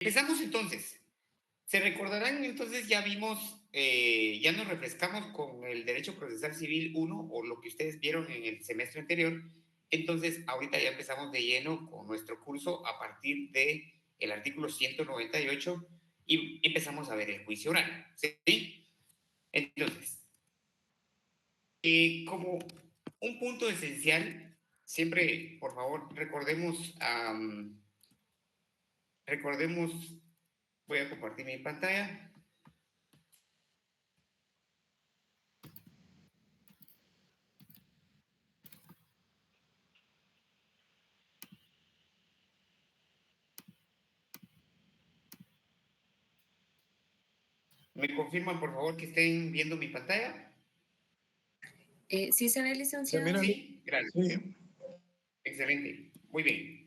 Empezamos entonces. Se recordarán, entonces ya vimos, ya nos refrescamos con el Derecho Procesal Civil 1 o lo que ustedes vieron en el semestre anterior. Entonces, ahorita ya empezamos de lleno con nuestro curso a partir de el artículo 198 y empezamos a ver el juicio oral. ¿Sí? Entonces, como un punto esencial, siempre, por favor, recordemos, voy a compartir mi pantalla. ¿Me confirman, por favor, que estén viendo mi pantalla? Sí se ve, Se licenciado. mira, Sí, gracias. sí. Excelente. Muy bien.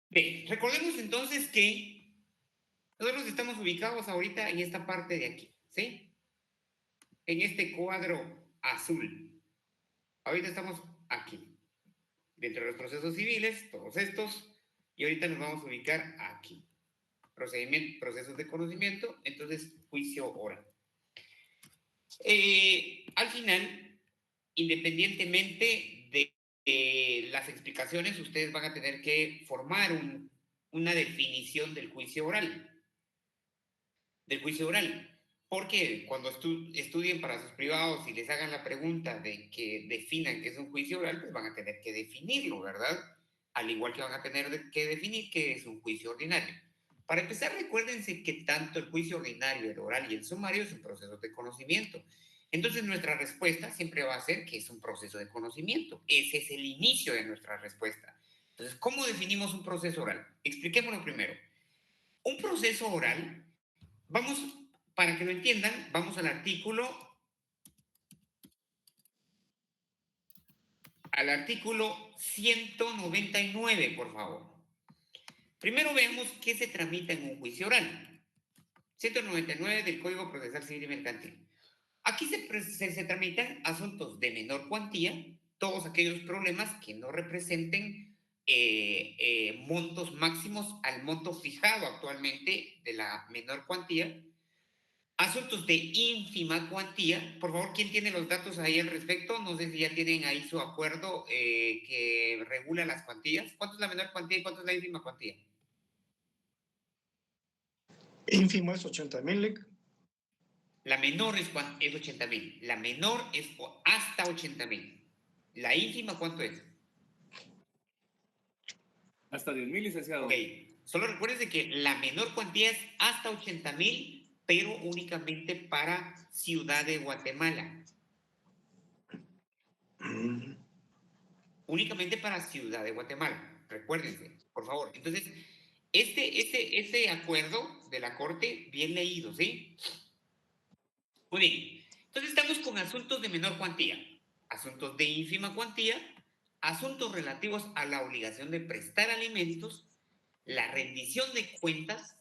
Bien, recordemos entonces que nosotros estamos ubicados ahorita en esta parte de aquí, ¿sí? En este cuadro azul. Ahorita estamos aquí, dentro de los procesos civiles, todos estos, y ahorita nos vamos a ubicar aquí. Procesos de conocimiento, entonces juicio oral. Al final, independientemente de las explicaciones, ustedes van a tener que formar una definición del juicio oral. Porque cuando estudien para sus privados y les hagan la pregunta de que definan qué es un juicio oral, pues van a tener que definirlo, ¿verdad? Al igual que van a tener que definir qué es un juicio ordinario. Para empezar, recuérdense que tanto el juicio ordinario, el oral y el sumario es un proceso de conocimiento. Entonces, nuestra respuesta siempre va a ser que es un proceso de conocimiento. Ese es el inicio de nuestra respuesta. Entonces, ¿cómo definimos un proceso oral? Expliquémoslo primero. Un proceso oral, vamos, para que lo entiendan, vamos al artículo 199, por favor. Primero veamos qué se tramita en un juicio oral. 199 del Código Procesal Civil y Mercantil. Aquí se tramitan asuntos de menor cuantía, todos aquellos problemas que no representen montos máximos al monto fijado actualmente de la menor cuantía. Asuntos de ínfima cuantía. Por favor, ¿quién tiene los datos ahí al respecto? No sé si ya tienen ahí su acuerdo que regula las cuantías. ¿Cuánto es la menor cuantía y cuánto es la ínfima cuantía? Ínfimo es 80,000. La menor es 80,000. La menor es hasta 80,000. ¿La ínfima cuánto es? Hasta 10,000, licenciado. Ok, solo recuérdense que la menor cuantía es hasta 80,000, pero únicamente para Ciudad de Guatemala. Únicamente para Ciudad de Guatemala. Recuérdense, por favor. Entonces, este acuerdo de la Corte, bien leído, ¿sí? Muy bien. Entonces, estamos con asuntos de menor cuantía, asuntos de ínfima cuantía, asuntos relativos a la obligación de prestar alimentos, la rendición de cuentas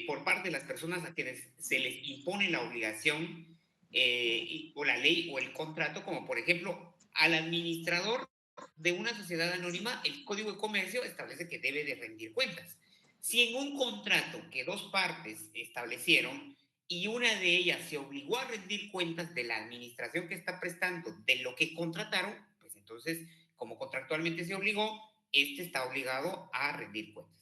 por parte de las personas a quienes se les impone la obligación o la ley o el contrato, como por ejemplo al administrador de una sociedad anónima, el Código de Comercio establece que debe de rendir cuentas. Si en un contrato que dos partes establecieron y una de ellas se obligó a rendir cuentas de la administración que está prestando de lo que contrataron, pues entonces, como contractualmente se obligó, este está obligado a rendir cuentas.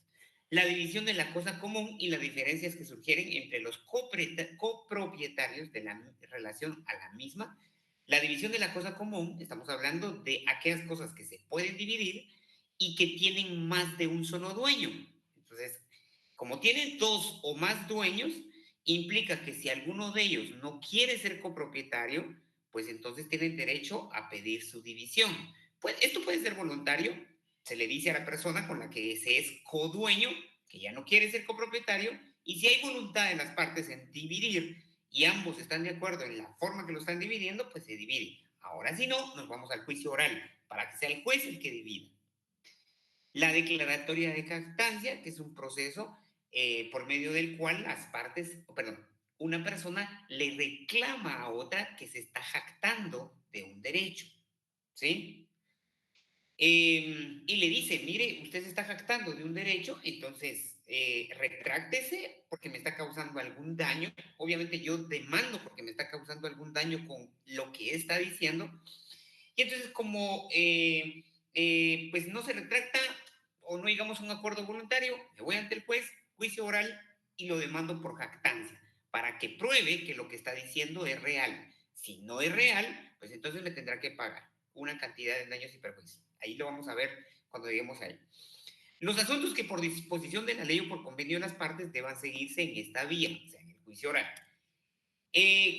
La división de la cosa común y las diferencias que surgieren entre los copropietarios de la relación a la misma. La división de la cosa común, estamos hablando de aquellas cosas que se pueden dividir y que tienen más de un solo dueño. Entonces, como tienen dos o más dueños, implica que si alguno de ellos no quiere ser copropietario, pues entonces tienen derecho a pedir su división. Pues esto puede ser voluntario, se le dice a la persona con la que se es codueño que ya no quiere ser copropietario, y si hay voluntad de las partes en dividir y ambos están de acuerdo en la forma que lo están dividiendo, pues se divide. Ahora si no, nos vamos al juicio oral para que sea el juez el que divida. La declaratoria de jactancia, que es un proceso por medio del cual las partes, perdón, una persona le reclama a otra que se está jactando de un derecho, ¿sí? Y le dice, mire, usted se está jactando de un derecho, entonces retráctese porque me está causando algún daño. Obviamente yo demando porque me está causando algún daño con lo que está diciendo. Y entonces como pues no se retracta o no llegamos a un acuerdo voluntario, me voy ante el juez, juicio oral y lo demando por jactancia para que pruebe que lo que está diciendo es real. Si no es real, pues entonces me tendrá que pagar una cantidad de daños y perjuicios. Ahí lo vamos a ver cuando lleguemos ahí. Los asuntos que por disposición de la ley o por convenio de las partes deban seguirse en esta vía, o sea, en el juicio oral.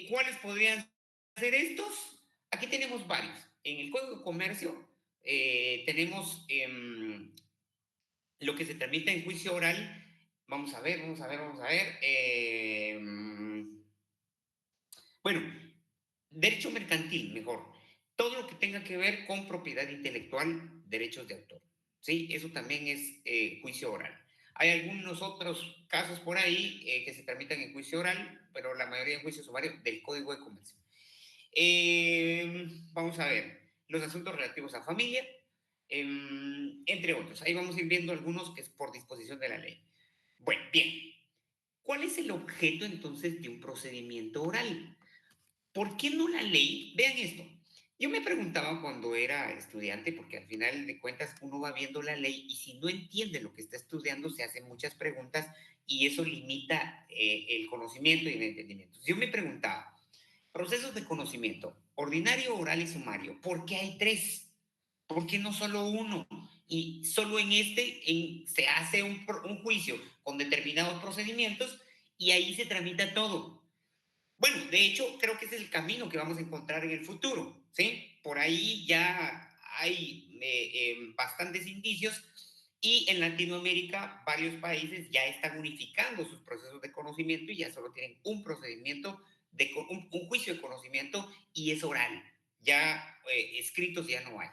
¿Cuáles podrían ser estos? Aquí tenemos varios. En el Código de Comercio tenemos lo que se tramita en juicio oral. Vamos a ver, vamos a ver, vamos a ver. Bueno, derecho mercantil, mejor. Todo lo que tenga que ver con propiedad intelectual, derechos de autor. ¿Sí? Eso también es juicio oral. Hay algunos otros casos por ahí que se tramitan en juicio oral, pero la mayoría en juicio sumario del Código de Comercio. Vamos a ver, los asuntos relativos a familia, entre otros. Ahí vamos a ir viendo algunos que es por disposición de la ley. Bueno, bien. ¿Cuál es el objeto entonces de un procedimiento oral? ¿Por qué no la ley? Vean esto. Yo me preguntaba cuando era estudiante, porque al final de cuentas uno va viendo la ley y si no entiende lo que está estudiando, se hacen muchas preguntas y eso limita el conocimiento y el entendimiento. Yo me preguntaba, procesos de conocimiento, ordinario, oral y sumario, ¿por qué hay tres? ¿Por qué no solo uno? Y solo en se hace un juicio con determinados procedimientos y ahí se tramita todo. Bueno, de hecho, creo que ese es el camino que vamos a encontrar en el futuro, ¿sí? Por ahí ya hay bastantes indicios y en Latinoamérica varios países ya están unificando sus procesos de conocimiento y ya solo tienen un procedimiento, un juicio de conocimiento y es oral. Ya escritos ya no hay.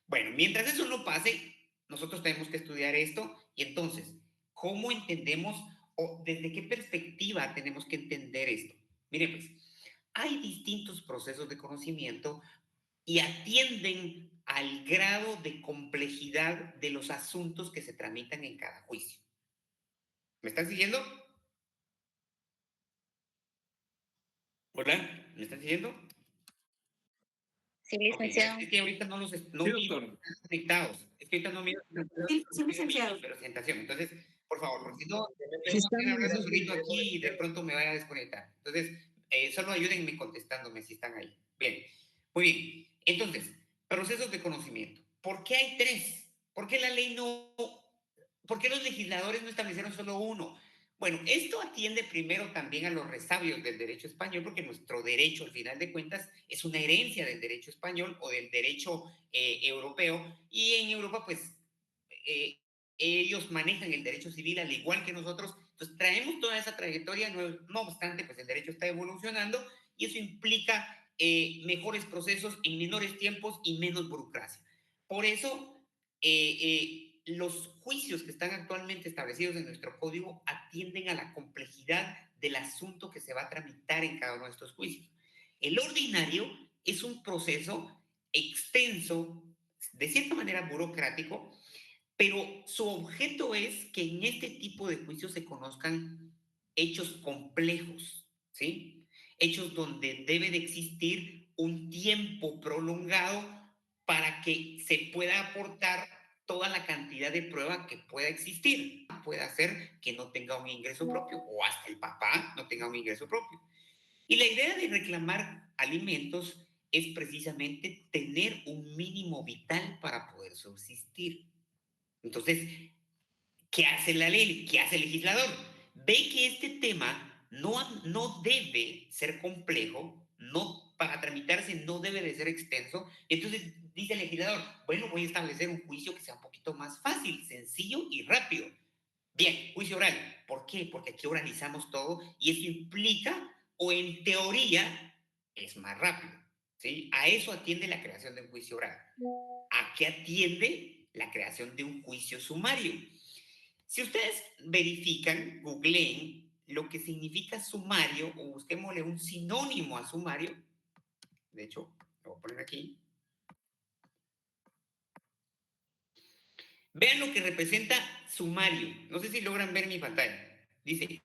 Bueno, mientras eso no pase, nosotros tenemos que estudiar esto y entonces, ¿cómo entendemos o desde qué perspectiva tenemos que entender esto? Miren, pues, hay distintos procesos de conocimiento y atienden al grado de complejidad de los asuntos que se tramitan en cada juicio. ¿Me están siguiendo? ¿Hola? ¿Me están siguiendo? Sí, Ok, gracias. licenciado. Es que ahorita no Sí, miro doctor. conectados. Es que ahorita no miro Sí, sí, licenciado. mi presentación. Entonces, por favor, porque si no, Sí, está voy a hablar bien. solito aquí y de pronto me vaya a desconectar. Entonces, solo ayúdenme contestándome si están ahí. Bien, muy bien. Entonces, procesos de conocimiento. ¿Por qué hay tres? ¿Por qué la ley no? ¿Por qué los legisladores no establecieron solo uno? Bueno, esto atiende primero también a los resabios del derecho español, porque nuestro derecho, al final de cuentas, es una herencia del derecho español o del derecho europeo, y en Europa, pues, eh, ellos manejan el derecho civil al igual que nosotros, entonces traemos toda esa trayectoria, no obstante, pues el derecho está evolucionando y eso implica mejores procesos en menores tiempos y menos burocracia. Por eso, los juicios que están actualmente establecidos en nuestro código atienden a la complejidad del asunto que se va a tramitar en cada uno de estos juicios. El ordinario es un proceso extenso, de cierta manera burocrático, pero su objeto es que en este tipo de juicios se conozcan hechos complejos, ¿sí? Hechos donde debe de existir un tiempo prolongado para que se pueda aportar toda la cantidad de prueba que pueda existir. Puede hacer que no tenga un ingreso propio o hasta el papá no tenga un ingreso propio. Y la idea de reclamar alimentos es precisamente tener un mínimo vital para poder subsistir. Entonces, ¿qué hace la ley? ¿Qué hace el legislador? Ve que este tema no debe ser complejo, no, para tramitarse no debe de ser extenso. Entonces dice el legislador, bueno, voy a establecer un juicio que sea un poquito más fácil, sencillo y rápido. Bien, juicio oral. ¿Por qué? Porque aquí oralizamos todo y eso implica, o en teoría, es más rápido. ¿Sí? A eso atiende la creación de un juicio oral. ¿A qué atiende la creación de un juicio sumario? Si ustedes verifican, googleen lo que significa sumario o busquémosle un sinónimo a sumario, de hecho, lo voy a poner aquí. Vean lo que representa sumario. No sé si logran ver mi pantalla. Dice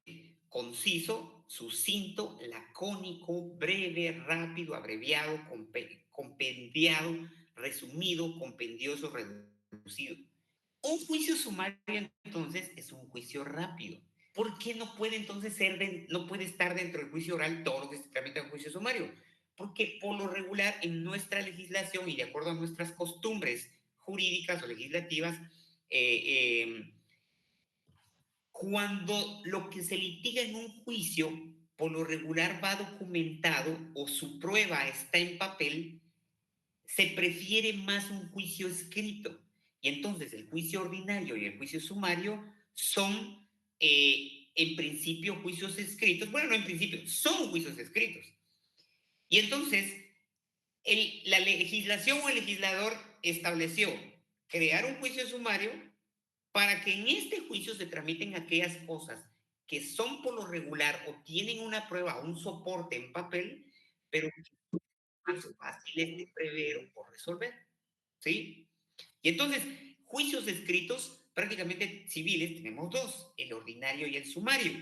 conciso, sucinto, lacónico, breve, rápido, abreviado, compendiado, resumido, compendioso, reducido. Un juicio sumario, entonces, es un juicio rápido. ¿Por qué no puede entonces no puede estar dentro del juicio oral todo lo que se tramita en juicio sumario? Porque por lo regular en nuestra legislación y de acuerdo a nuestras costumbres jurídicas o legislativas, cuando lo que se litiga en un juicio por lo regular va documentado o su prueba está en papel, se prefiere más un juicio escrito. Y entonces el juicio ordinario y el juicio sumario son, en principio, juicios escritos. Bueno, no en principio, son juicios escritos. Y entonces, la legislación o el legislador estableció crear un juicio sumario para que en este juicio se tramiten aquellas cosas que son por lo regular o tienen una prueba o un soporte en papel, pero que son fáciles de prever o por resolver. ¿Sí? Y entonces, juicios escritos, prácticamente civiles, tenemos dos, el ordinario y el sumario.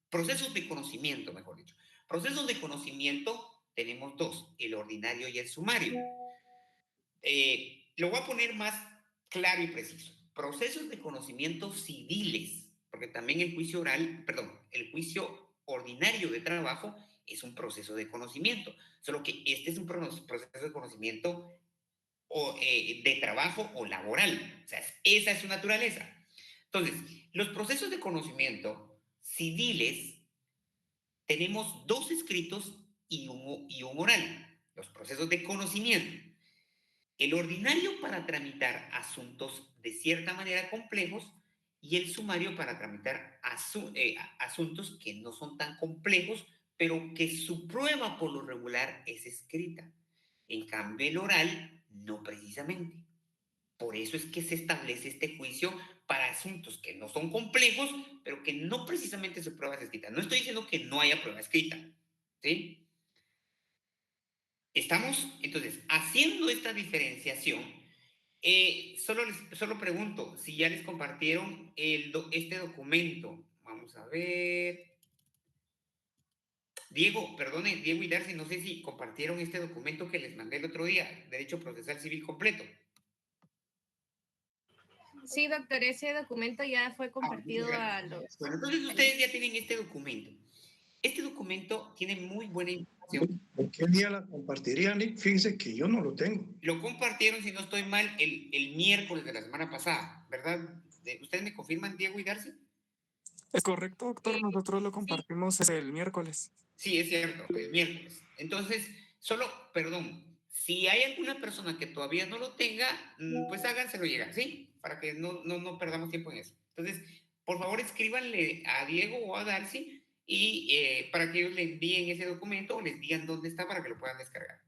Procesos de conocimiento, mejor dicho. Procesos de conocimiento tenemos dos, el ordinario y el sumario. Lo voy a poner más claro y preciso. Procesos de conocimiento civiles, porque también el juicio oral, perdón, el juicio ordinario de trabajo es un proceso de conocimiento, solo que este es un proceso de conocimiento de trabajo o laboral. O sea, esa es su naturaleza. Entonces, los procesos de conocimiento civiles tenemos dos escritos y un oral, los procesos de conocimiento. El ordinario para tramitar asuntos de cierta manera complejos y el sumario para tramitar asuntos que no son tan complejos, pero que su prueba por lo regular es escrita. En cambio, el oral, no precisamente. Por eso es que se establece este juicio para asuntos que no son complejos, pero que no precisamente su prueba es escrita. No estoy diciendo que no haya prueba escrita, ¿sí? Estamos, entonces, haciendo esta diferenciación. Solo pregunto si ya les compartieron este documento. Vamos a ver. Diego, perdone, Diego y Darcy, no sé si compartieron este documento que les mandé el otro día, Derecho Procesal Civil Completo. Sí, doctor, ese documento ya fue compartido a los... Bueno, entonces ustedes ya tienen este documento. Este documento tiene muy buena información. ¿Por qué día la compartiría, Nick? Fíjense que yo no lo tengo. Lo compartieron, si no estoy mal, el miércoles de la semana pasada, ¿verdad? ¿Ustedes me confirman, Diego y Darcy? Es correcto, doctor. Nosotros lo compartimos el miércoles. Sí, es cierto, el miércoles. Entonces, perdón, si hay alguna persona que todavía no lo tenga, pues háganselo llegar, ¿sí? Para que no perdamos tiempo en eso. Entonces, por favor, escríbanle a Diego o a Darcy y para que ellos le envíen ese documento o les digan dónde está para que lo puedan descargar.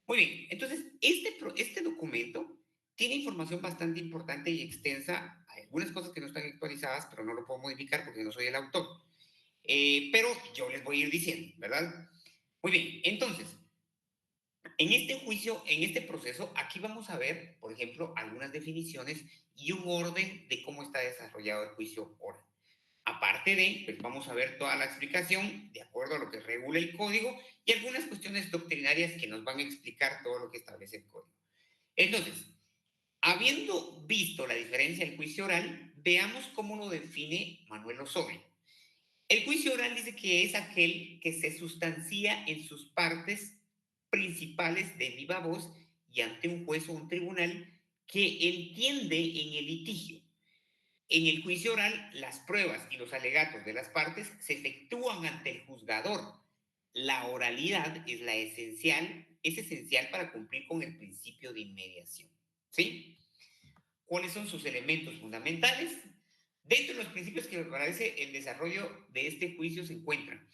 Muy bien, entonces, este documento tiene información bastante importante y extensa. Hay algunas cosas que no están actualizadas, pero no lo puedo modificar porque no soy el autor. Pero yo les voy a ir diciendo, ¿verdad? Muy bien, entonces, en este juicio, en este proceso, aquí vamos a ver, por ejemplo, algunas definiciones y un orden de cómo está desarrollado el juicio oral. Aparte de, pues vamos a ver toda la explicación de acuerdo a lo que regula el código y algunas cuestiones doctrinarias que nos van a explicar todo lo que establece el código. Entonces, habiendo visto la diferencia del juicio oral, veamos cómo lo define Manuel Osorio. El juicio oral dice que es aquel que se sustancia en sus partes principales de viva voz y ante un juez o un tribunal que entiende en el litigio. En el juicio oral, las pruebas y los alegatos de las partes se efectúan ante el juzgador. La oralidad es esencial para cumplir con el principio de inmediación. ¿Sí? ¿Cuáles son sus elementos fundamentales? Dentro de los principios que parece el desarrollo de este juicio se encuentran.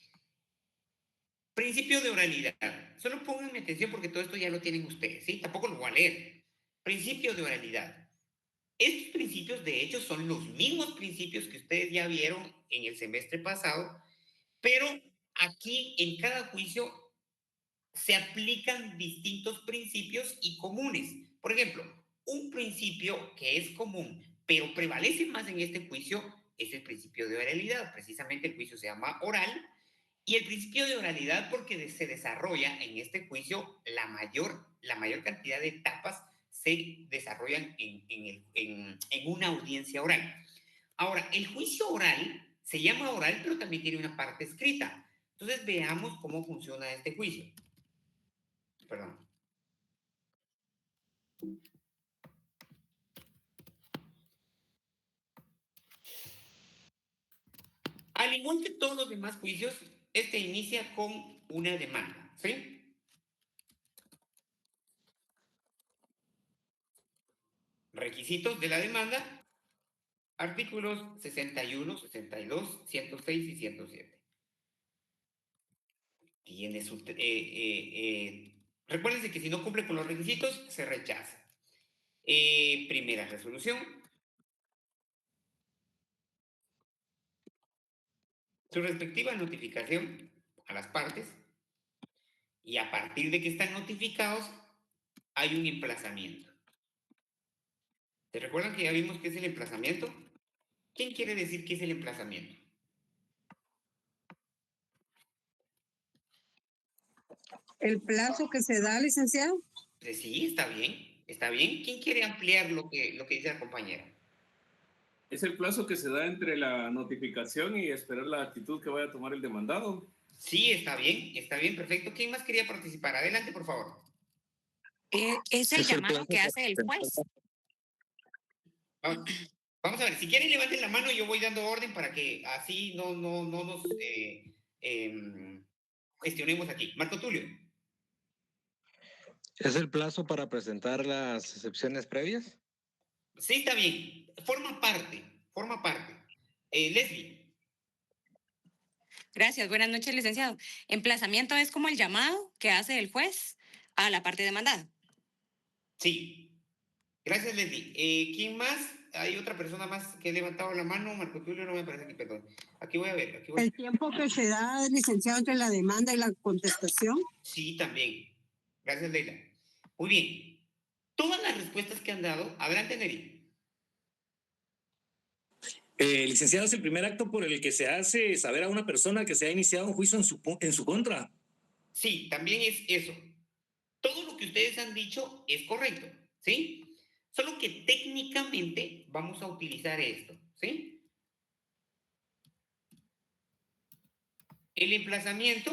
Principio de oralidad. Solo pónganme atención porque todo esto ya lo tienen ustedes, ¿sí? Tampoco lo voy a leer. Principio de oralidad. Estos principios, de hecho, son los mismos principios que ustedes ya vieron en el semestre pasado, pero aquí en cada juicio se aplican distintos principios y comunes. Por ejemplo, un principio que es común pero prevalece más en este juicio es el principio de oralidad. Precisamente el juicio se llama oral, y el principio de oralidad porque se desarrolla en este juicio la mayor cantidad de etapas se desarrollan en una audiencia oral. Ahora, el juicio oral se llama oral, pero también tiene una parte escrita. Entonces, veamos cómo funciona este juicio. Perdón. Al igual que todos los demás juicios, este inicia con una demanda, ¿sí? Requisitos de la demanda, artículos 61, 62, 106 y 107. Tiene su... recuérdense que si no cumple con los requisitos, se rechaza. Primera resolución. Su respectiva notificación a las partes. Y a partir de que están notificados, hay un emplazamiento. ¿Se recuerdan que ya vimos qué es el emplazamiento? ¿Quién quiere decir qué es el emplazamiento? El plazo que se da, licenciado. Sí, está bien, está bien. ¿Quién quiere ampliar lo que dice la compañera? Es el plazo que se da entre la notificación y esperar la actitud que vaya a tomar el demandado. Sí, está bien, perfecto. ¿Quién más quería participar? Adelante, por favor. Es el llamado que hace el juez. Vamos a ver, si quieren levanten la mano, yo voy dando orden para que así no nos gestionemos aquí. Marco Tulio. ¿Es el plazo para presentar las excepciones previas? Sí, está bien. Forma parte, forma parte. Leslie. Gracias, buenas noches, licenciado. Emplazamiento es como el llamado que hace el juez a la parte demandada. Sí. Gracias, Leslie. ¿Quién más? Hay otra persona más que ha levantado la mano. Marco Tulio no me parece aquí, perdón. Aquí voy a ver. Aquí voy. El tiempo que se da, licenciado, entre la demanda y la contestación. Sí, también. Gracias, Leila. Muy bien. Todas las respuestas que han dado, adelante, Neri. Licenciado, es el primer acto por el que se hace saber a una persona que se ha iniciado un juicio en su contra. Sí, también es eso. Todo lo que ustedes han dicho es correcto, ¿sí? Solo que técnicamente vamos a utilizar esto, ¿sí? El emplazamiento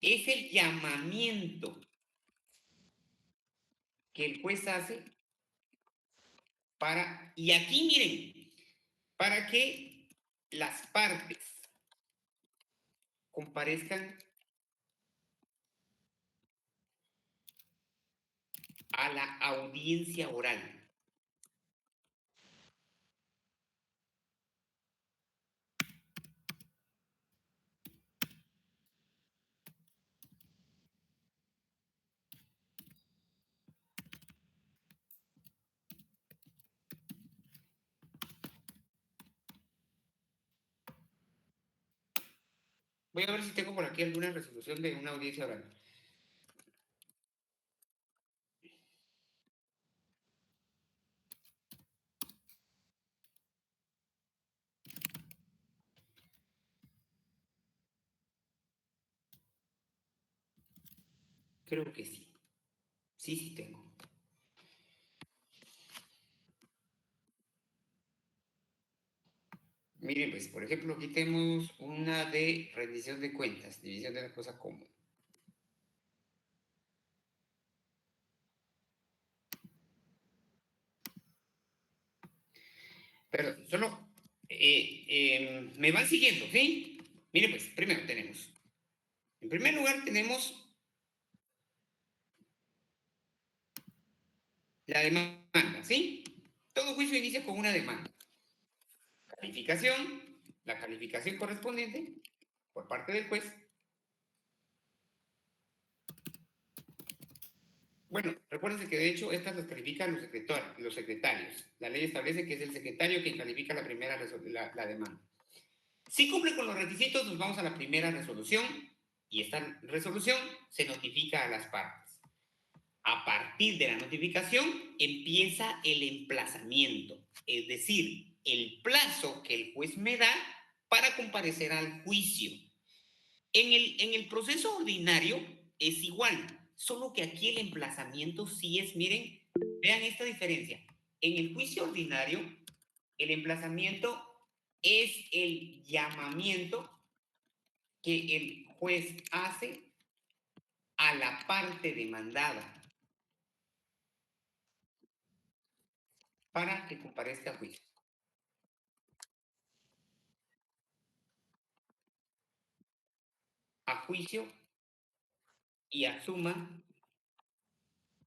es el llamamiento que el juez hace para, y aquí miren, para que las partes comparezcan a la audiencia oral. Voy a ver si tengo por aquí alguna resolución de una audiencia oral. Creo que sí. Sí tengo. Miren, pues, por ejemplo, aquí tenemos una de rendición de cuentas, división de la cosa común. Pero solo me van siguiendo, ¿sí? Miren, pues, primero tenemos. En primer lugar tenemos la demanda, ¿sí? Todo juicio inicia con una demanda. Calificación, la calificación correspondiente por parte del juez. Bueno, recuérdense que de hecho estas las califican los secretarios. La ley establece que es el secretario quien califica la primera la demanda. Si cumple con los requisitos, nos vamos a la primera resolución y esta resolución se notifica a las partes. A partir de la notificación empieza el emplazamiento, es decir, el plazo que el juez me da para comparecer al juicio. En el proceso ordinario es igual, solo que aquí el emplazamiento sí es, miren, vean esta diferencia. En el juicio ordinario, el emplazamiento es el llamamiento que el juez hace a la parte demandada para que comparezca a juicio. A juicio y asuma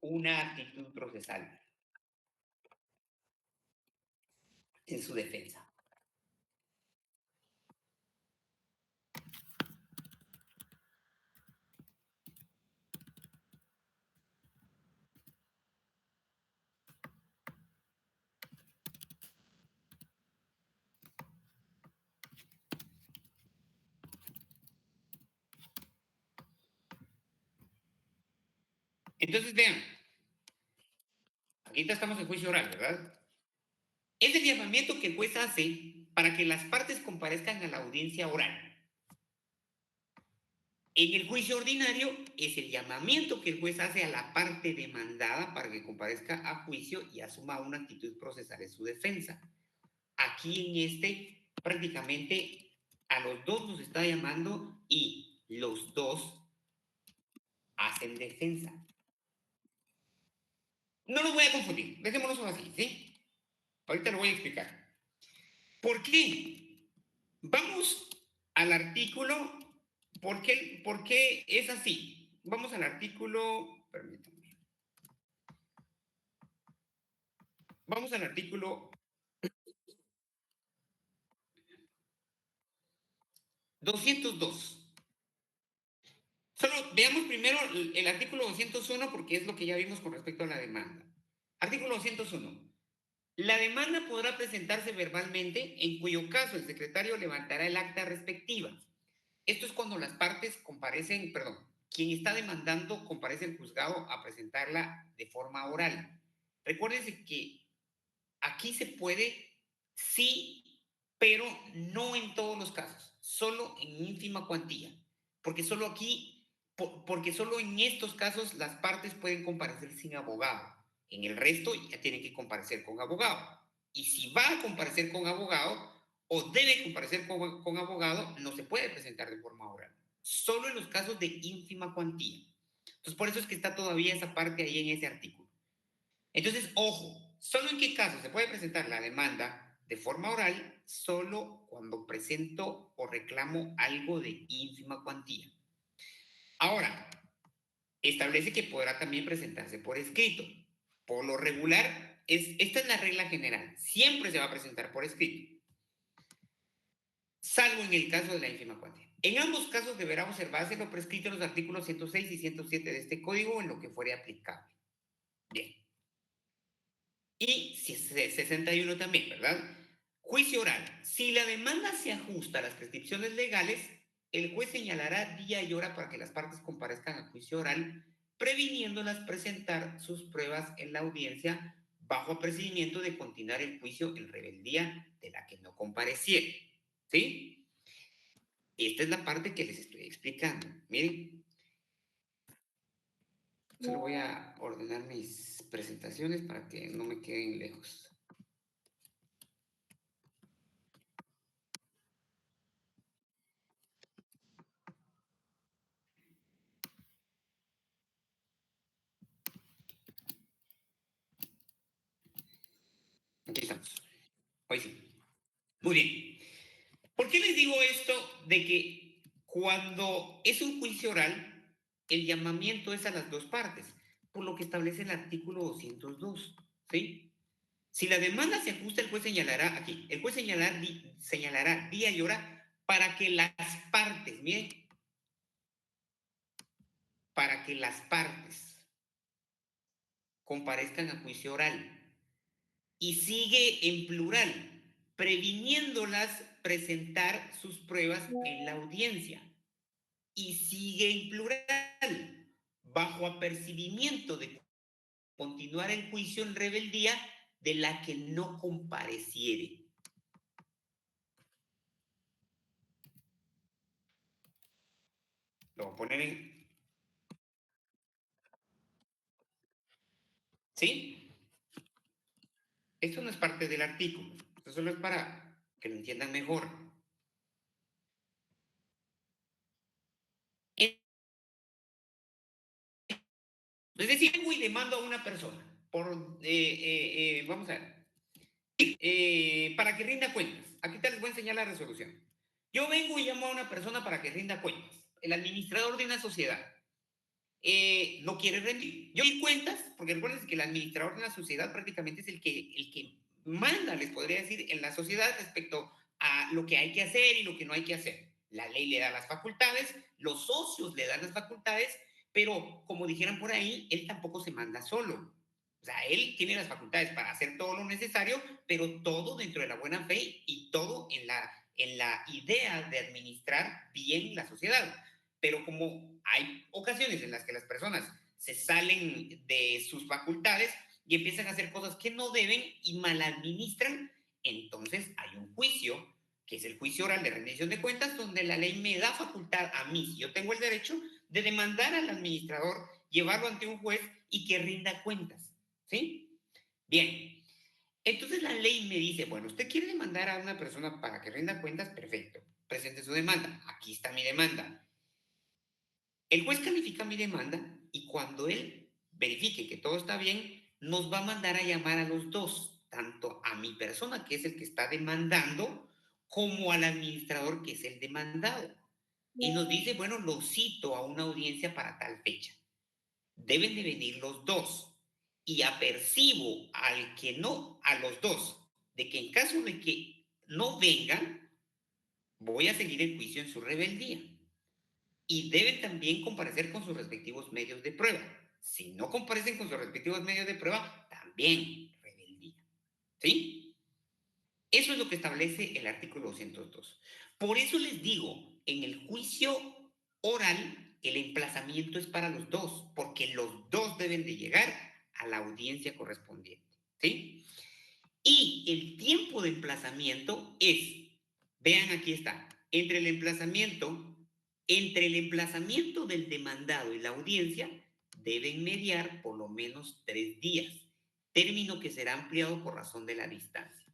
una actitud procesal en su defensa. Entonces, vean, aquí estamos en juicio oral, ¿verdad? Es el llamamiento que el juez hace para que las partes comparezcan a la audiencia oral. En el juicio ordinario es el llamamiento que el juez hace a la parte demandada para que comparezca a juicio y asuma una actitud procesal en su defensa. Aquí en este prácticamente a los dos nos está llamando y los dos hacen defensa. No los voy a confundir, dejémoslo así, ¿sí? Ahorita lo voy a explicar. ¿Por qué? Vamos al artículo. ¿Por qué es así? Vamos al artículo. Permítanme. Vamos al artículo 202. Solo veamos primero el artículo 201 porque es lo que ya vimos con respecto a la demanda. Artículo 201. La demanda podrá presentarse verbalmente, en cuyo caso el secretario levantará el acta respectiva. Esto es cuando las partes comparecen, perdón, quien está demandando comparece al juzgado a presentarla de forma oral. Recuérdense que aquí se puede, sí, pero no en todos los casos, solo en ínfima cuantía, porque solo aquí, porque solo en estos casos las partes pueden comparecer sin abogado. En el resto ya tienen que comparecer con abogado. Y si va a comparecer con abogado o debe comparecer con abogado, no se puede presentar de forma oral. Solo en los casos de ínfima cuantía. Entonces, por eso es que está todavía esa parte ahí en ese artículo. Entonces, ojo, ¿solo en qué caso se puede presentar la demanda de forma oral? Solo cuando presento o reclamo algo de ínfima cuantía. Ahora, establece que podrá también presentarse por escrito. Por lo regular, esta es la regla general. Siempre se va a presentar por escrito, salvo en el caso de la ínfima cuantía. En ambos casos deberá observarse lo prescrito en los artículos 106 y 107 de este código en lo que fuere aplicable. Bien. Y 61 también, ¿verdad? Juicio oral. Si la demanda se ajusta a las prescripciones legales, el juez señalará día y hora para que las partes comparezcan a juicio oral, previniéndolas presentar sus pruebas en la audiencia bajo apercibimiento de continuar el juicio en rebeldía de la que no compareciera. ¿Sí? Esta es la parte que les estoy explicando. Miren. Solo voy a ordenar mis presentaciones para que no me queden lejos. Aquí estamos. Hoy sí. Muy bien. ¿Por qué les digo esto de que cuando es un juicio oral, el llamamiento es a las dos partes? Por lo que establece el artículo 202. ¿Sí? Si la demanda se ajusta, el juez señalará, aquí, el juez señalará día y hora para que las partes, miren, para que las partes comparezcan a juicio oral. Y sigue en plural, previniéndolas presentar sus pruebas en la audiencia. Y sigue en plural, bajo apercibimiento de continuar el juicio en rebeldía de la que no compareciere. Lo voy a poner en... ¿Sí? Esto no es parte del artículo. Esto solo es para que lo entiendan mejor. Es decir, vengo y le mando a una persona por, vamos a ver, para que rinda cuentas. Aquí te les voy a enseñar la resolución. Yo vengo y llamo a una persona para que rinda cuentas. El administrador de una sociedad no quiere rendir. Yo doy cuentas, porque recuerden que el administrador de una sociedad prácticamente es el que manda, les podría decir, en la sociedad respecto a lo que hay que hacer y lo que no hay que hacer. La ley le da las facultades, los socios le dan las facultades, pero como dijeran por ahí, él tampoco se manda solo. O sea, él tiene las facultades para hacer todo lo necesario, pero todo dentro de la buena fe y todo en la idea de administrar bien la sociedad. Pero como hay ocasiones en las que las personas se salen de sus facultades y empiezan a hacer cosas que no deben y maladministran, entonces hay un juicio, que es el juicio oral de rendición de cuentas, donde la ley me da facultad a mí, si yo tengo el derecho, de demandar al administrador, llevarlo ante un juez y que rinda cuentas. ¿Sí? Bien. Entonces la ley me dice, bueno, usted quiere demandar a una persona para que rinda cuentas, perfecto. Presente su demanda. Aquí está mi demanda. El juez califica mi demanda y cuando él verifique que todo está bien, nos va a mandar a llamar a los dos, tanto a mi persona, que es el que está demandando, como al administrador, que es el demandado. Y nos dice, bueno, lo cito a una audiencia para tal fecha. Deben de venir los dos. Y apercibo al que no, a los dos, de que en caso de que no vengan, voy a seguir el juicio en su rebeldía. Y deben también comparecer con sus respectivos medios de prueba. Si no comparecen con sus respectivos medios de prueba, también rebeldía. ¿Sí? Eso es lo que establece el artículo 202. Por eso les digo, en el juicio oral, el emplazamiento es para los dos, porque los dos deben de llegar a la audiencia correspondiente. ¿Sí? Y el tiempo de emplazamiento es, vean aquí está, entre el emplazamiento del demandado y la audiencia deben mediar por lo menos 3 días, término que será ampliado por razón de la distancia.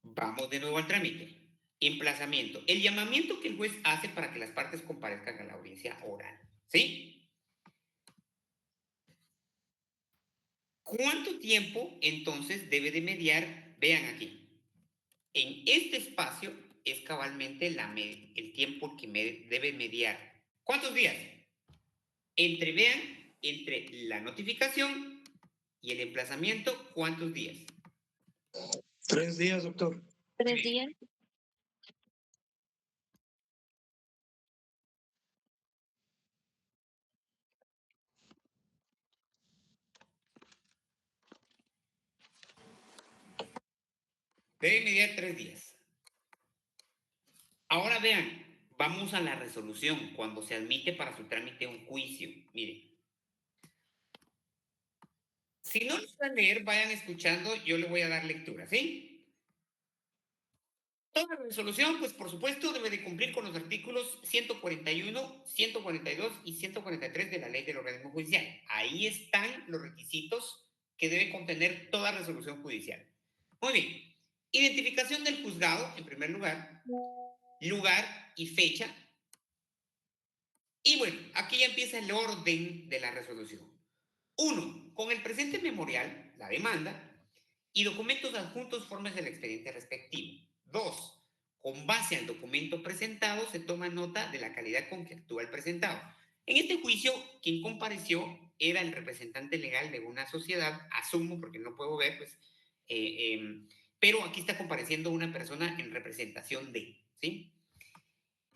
Vamos de nuevo al trámite. Emplazamiento. El llamamiento que el juez hace para que las partes comparezcan a la audiencia oral. ¿Sí? ¿Cuánto tiempo entonces debe de mediar? Vean aquí. En este espacio es cabalmente el tiempo que debe mediar. ¿Cuántos días? Vean, entre la notificación y el emplazamiento, ¿cuántos días? 3 días, doctor. 3 días. Debe mediar 3 días. Ahora vean, vamos a la resolución cuando se admite para su trámite un juicio. Miren. Si no lo van a leer, vayan escuchando, yo le voy a dar lectura, ¿sí? Toda resolución, pues por supuesto, debe de cumplir con los artículos 141, 142 y 143 de la Ley del Organismo Judicial. Ahí están los requisitos que debe contener toda resolución judicial. Muy bien. Identificación del juzgado, en primer lugar, lugar y fecha. Y bueno, aquí ya empieza el orden de la resolución. 1. Con el presente memorial, la demanda, y documentos adjuntos formas del expediente respectivo. 2. Con base al documento presentado se toma nota de la calidad con que actúa el presentado. En este juicio, quien compareció era el representante legal de una sociedad, asumo porque no puedo ver, pues, pero aquí está compareciendo una persona en representación de, ¿sí?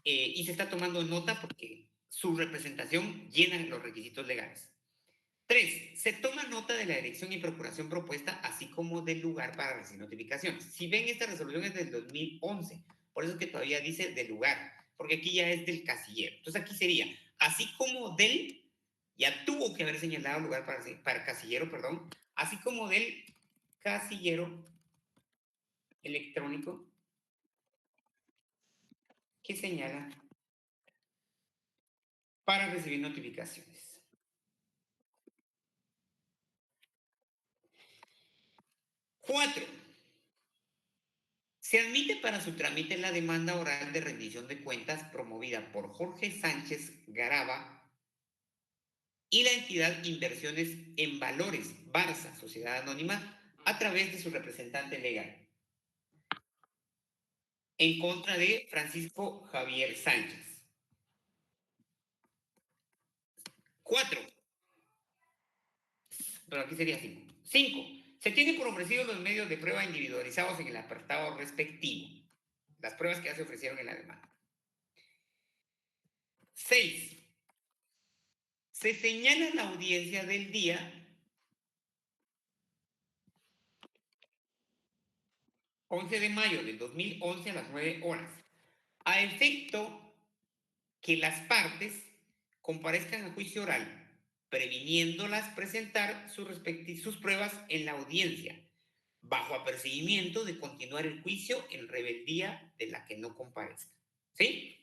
Y se está tomando nota porque su representación llena los requisitos legales. 3. Se toma nota de la elección y procuración propuesta, así como del lugar para recibir notificaciones. Si ven, esta resolución es del 2011, por eso es que todavía dice del lugar, porque aquí ya es del casillero. Entonces aquí sería, así como del, ya tuvo que haber señalado lugar para casillero, perdón, así como del casillero electrónico que señala para recibir notificaciones. 4. Se admite para su trámite la demanda oral de rendición de cuentas promovida por Jorge Sánchez Garaba y la entidad Inversiones en Valores, Barça, Sociedad Anónima, a través de su representante legal, en contra de Francisco Javier Sánchez. 4. Pero aquí sería 5. 5. Se tiene por ofrecido los medios de prueba individualizados en el apartado respectivo. Las pruebas que ya se ofrecieron en la demanda. 6. Se señala la audiencia del día 11 de mayo del 2011 a las 9 horas, a efecto que las partes comparezcan a juicio oral, previniéndolas presentar sus pruebas en la audiencia, bajo apercibimiento de continuar el juicio en rebeldía de la que no comparezca. ¿Sí?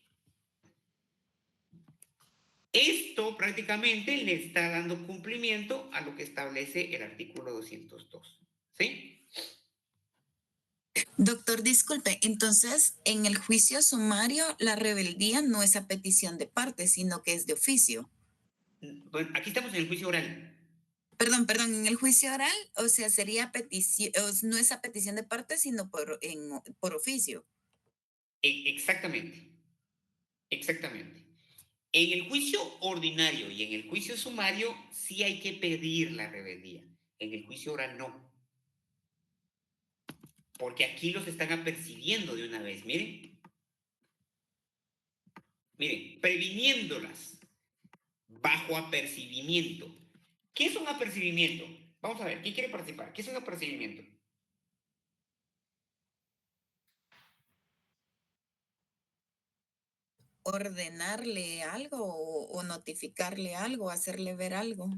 Esto prácticamente le está dando cumplimiento a lo que establece el artículo 202. ¿Sí? Doctor, disculpe, entonces en el juicio sumario la rebeldía no es a petición de parte, sino que es de oficio. Bueno, aquí estamos en el juicio oral. Perdón, en el juicio oral, o sea, sería petición, no es a petición de parte, sino por oficio. Exactamente. Exactamente. En el juicio ordinario y en el juicio sumario sí hay que pedir la rebeldía. En el juicio oral no. Porque aquí los están apercibiendo de una vez. Miren. Miren, previniéndolas bajo apercibimiento. ¿Qué es un apercibimiento? Vamos a ver, ¿quién quiere participar? ¿Qué es un apercibimiento? Ordenarle algo o notificarle algo, hacerle ver algo.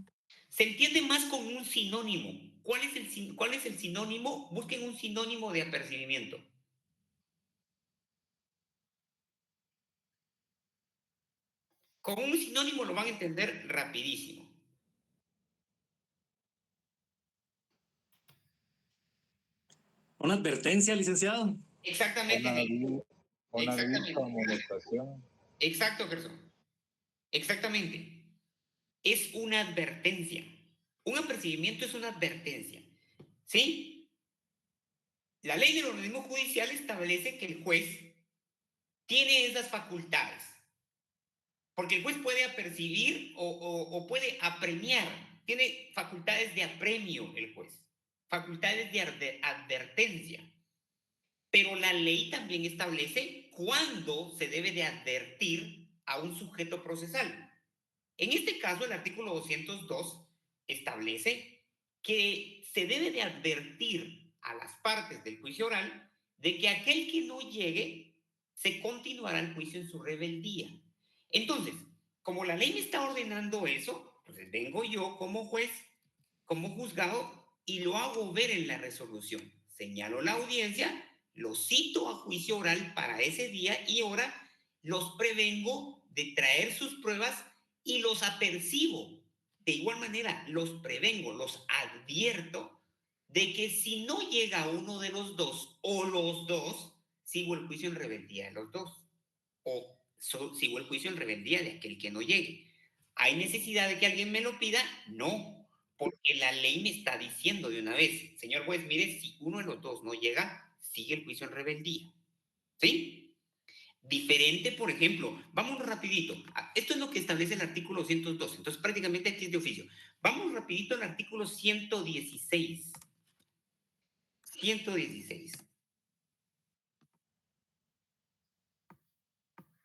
Se entiende más con un sinónimo. ¿Cuál es el sinónimo? Busquen un sinónimo de apercibimiento. Con un sinónimo lo van a entender rapidísimo. Una advertencia, licenciado. Exactamente. Exactamente. Comunicación. Exacto, Gerson. Exactamente. Es una advertencia. Un apercibimiento es una advertencia. ¿Sí? La ley del organismo judicial establece que el juez tiene esas facultades. Porque el juez puede apercibir o puede apremiar. Tiene facultades de apremio el juez. Facultades de advertencia. Pero la ley también establece cuándo se debe de advertir a un sujeto procesal. En este caso, el artículo 202 establece que se debe de advertir a las partes del juicio oral de que aquel que no llegue se continuará el juicio en su rebeldía. Entonces, como la ley me está ordenando eso, pues vengo yo como juez, como juzgado, y lo hago ver en la resolución. Señalo la audiencia, lo cito a juicio oral para ese día y ahora los prevengo de traer sus pruebas y los apercibo. De igual manera, los prevengo, los advierto de que si no llega uno de los dos o los dos, sigo el juicio en rebeldía de los dos. O sigo el juicio en rebeldía de aquel que no llegue. ¿Hay necesidad de que alguien me lo pida? No, porque la ley me está diciendo de una vez, señor juez, mire, si uno de los dos no llega, sigue el juicio en rebeldía. ¿Sí? Diferente, por ejemplo, vamos rapidito. Esto es lo que establece el artículo 202. Entonces, prácticamente aquí es de oficio. Vamos rapidito al artículo 116. 116.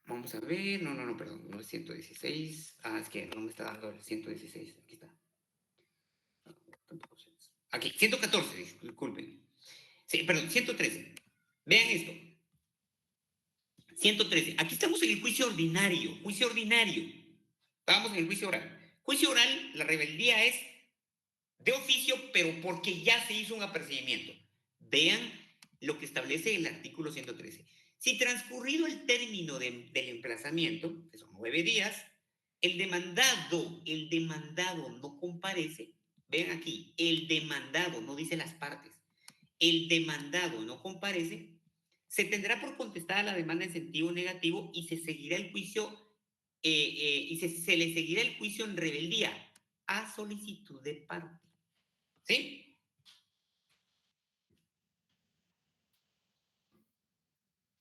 Vamos a ver. No, perdón. No es 116. Es que no me está dando el 116. Aquí está. Aquí, 114, disculpen. Sí, perdón, 113. Vean esto. 113. Aquí estamos en el juicio ordinario. Juicio ordinario. Estábamos en el juicio oral. Juicio oral, la rebeldía es de oficio, pero porque ya se hizo un apercibimiento. Vean lo que establece el artículo 113. Si transcurrido el término del emplazamiento, que son 9 días, el demandado no comparece. Vean aquí, el demandado, no dice las partes. El demandado no comparece, se tendrá por contestada la demanda en sentido negativo y se seguirá el juicio se le seguirá el juicio en rebeldía a solicitud de parte. ¿Sí?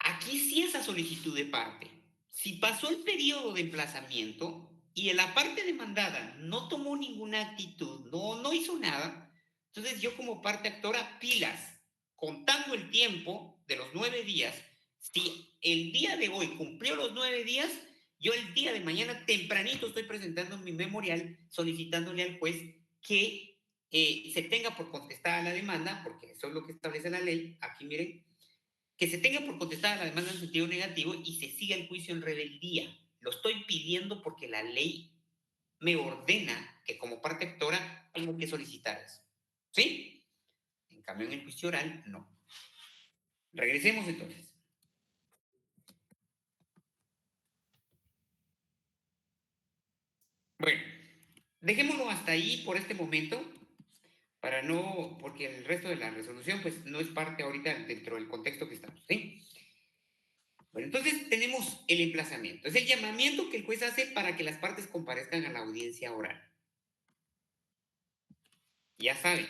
Aquí sí es a solicitud de parte. Si pasó el periodo de emplazamiento y la parte demandada no tomó ninguna actitud, no hizo nada, entonces yo como parte actora, pilas, contando el tiempo de los 9 días, si el día de hoy cumplió los 9 días, yo el día de mañana tempranito estoy presentando mi memorial solicitándole al juez que se tenga por contestada la demanda, porque eso es lo que establece la ley. Aquí miren, que se tenga por contestada la demanda en sentido negativo y se siga el juicio en rebeldía. Lo estoy pidiendo porque la ley me ordena que como parte actora tengo que solicitar eso. ¿Sí? En cambio, en el juicio oral, no. Regresemos entonces. Bueno, dejémoslo hasta ahí por este momento, para no, porque el resto de la resolución pues no es parte ahorita dentro del contexto que estamos, ¿sí? Bueno, entonces tenemos el emplazamiento. Es el llamamiento que el juez hace para que las partes comparezcan a la audiencia oral. Ya saben.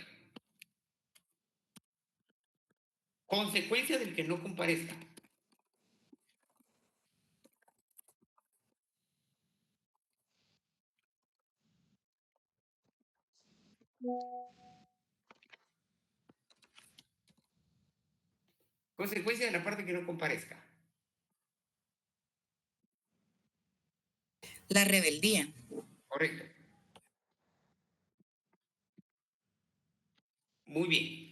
Consecuencia del que no comparezca. Consecuencia de la parte que no comparezca. La rebeldía. Correcto. Muy bien.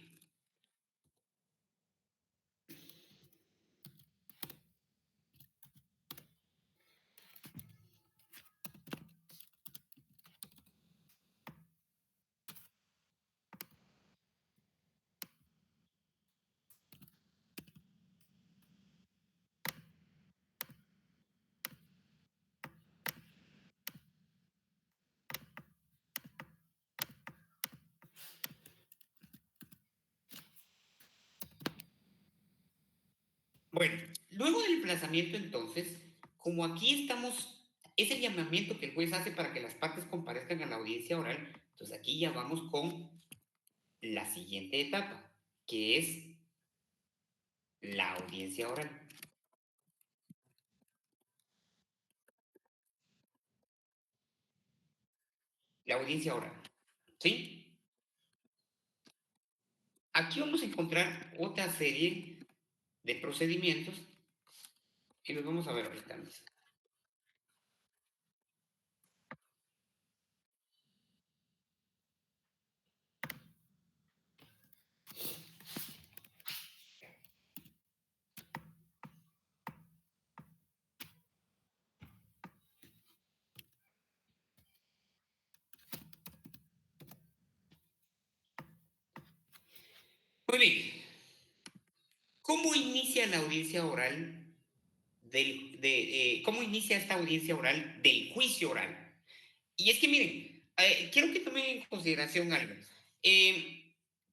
Bueno, luego del emplazamiento entonces, como aquí estamos, es el llamamiento que el juez hace para que las partes comparezcan a la audiencia oral, entonces aquí ya vamos con la siguiente etapa, que es la audiencia oral. La audiencia oral, ¿sí? Aquí vamos a encontrar otra serie de procedimientos y los vamos a ver ahorita mismo. Muy bien. ¿Cómo inicia la audiencia oral cómo inicia esta audiencia oral del juicio oral? Y es que miren, quiero que tomen en consideración algo.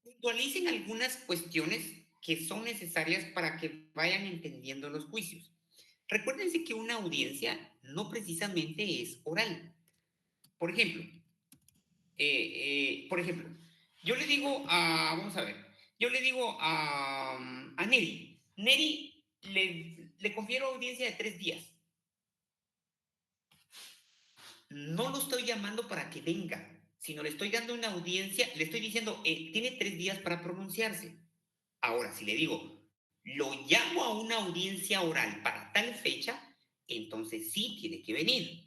Puntualicen algunas cuestiones que son necesarias para que vayan entendiendo los juicios. Recuérdense que una audiencia no precisamente es oral. Por ejemplo, yo le digo vamos a ver, yo le digo a Neri, Neri, le confiero audiencia de 3 días. No lo estoy llamando para que venga, sino le estoy dando una audiencia, le estoy diciendo, tiene 3 días para pronunciarse. Ahora, si le digo, lo llamo a una audiencia oral para tal fecha, entonces sí tiene que venir.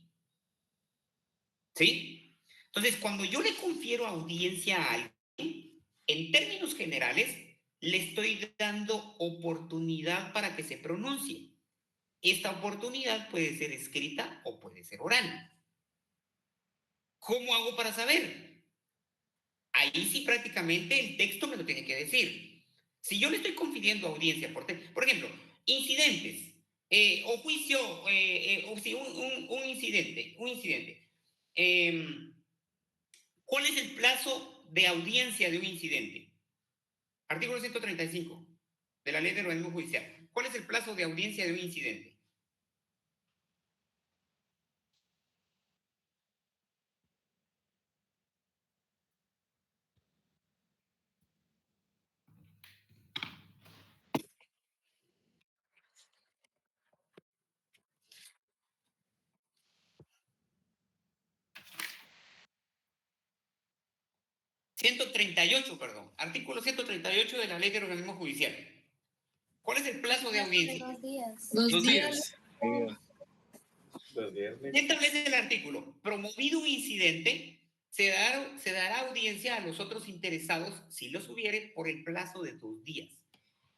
¿Sí? Entonces, cuando yo le confiero audiencia a alguien, en términos generales, le estoy dando oportunidad para que se pronuncie. Esta oportunidad puede ser escrita o puede ser oral. ¿Cómo hago para saber? Ahí sí prácticamente el texto me lo tiene que decir. Si yo le estoy confiriendo audiencia por ejemplo, incidentes, o juicio, o si un incidente. ¿Cuál es el plazo de audiencia de un incidente? Artículo 135 de la Ley de Organismo Judicial. ¿Cuál es el plazo de audiencia de un incidente? Artículo 138 de la Ley de Organismo Judicial. ¿Cuál es el plazo de audiencia? 2 días. 2 días. ¿Qué establece el artículo? Promovido un incidente, se dará audiencia a los otros interesados, si los hubiere, por el plazo de 2 días.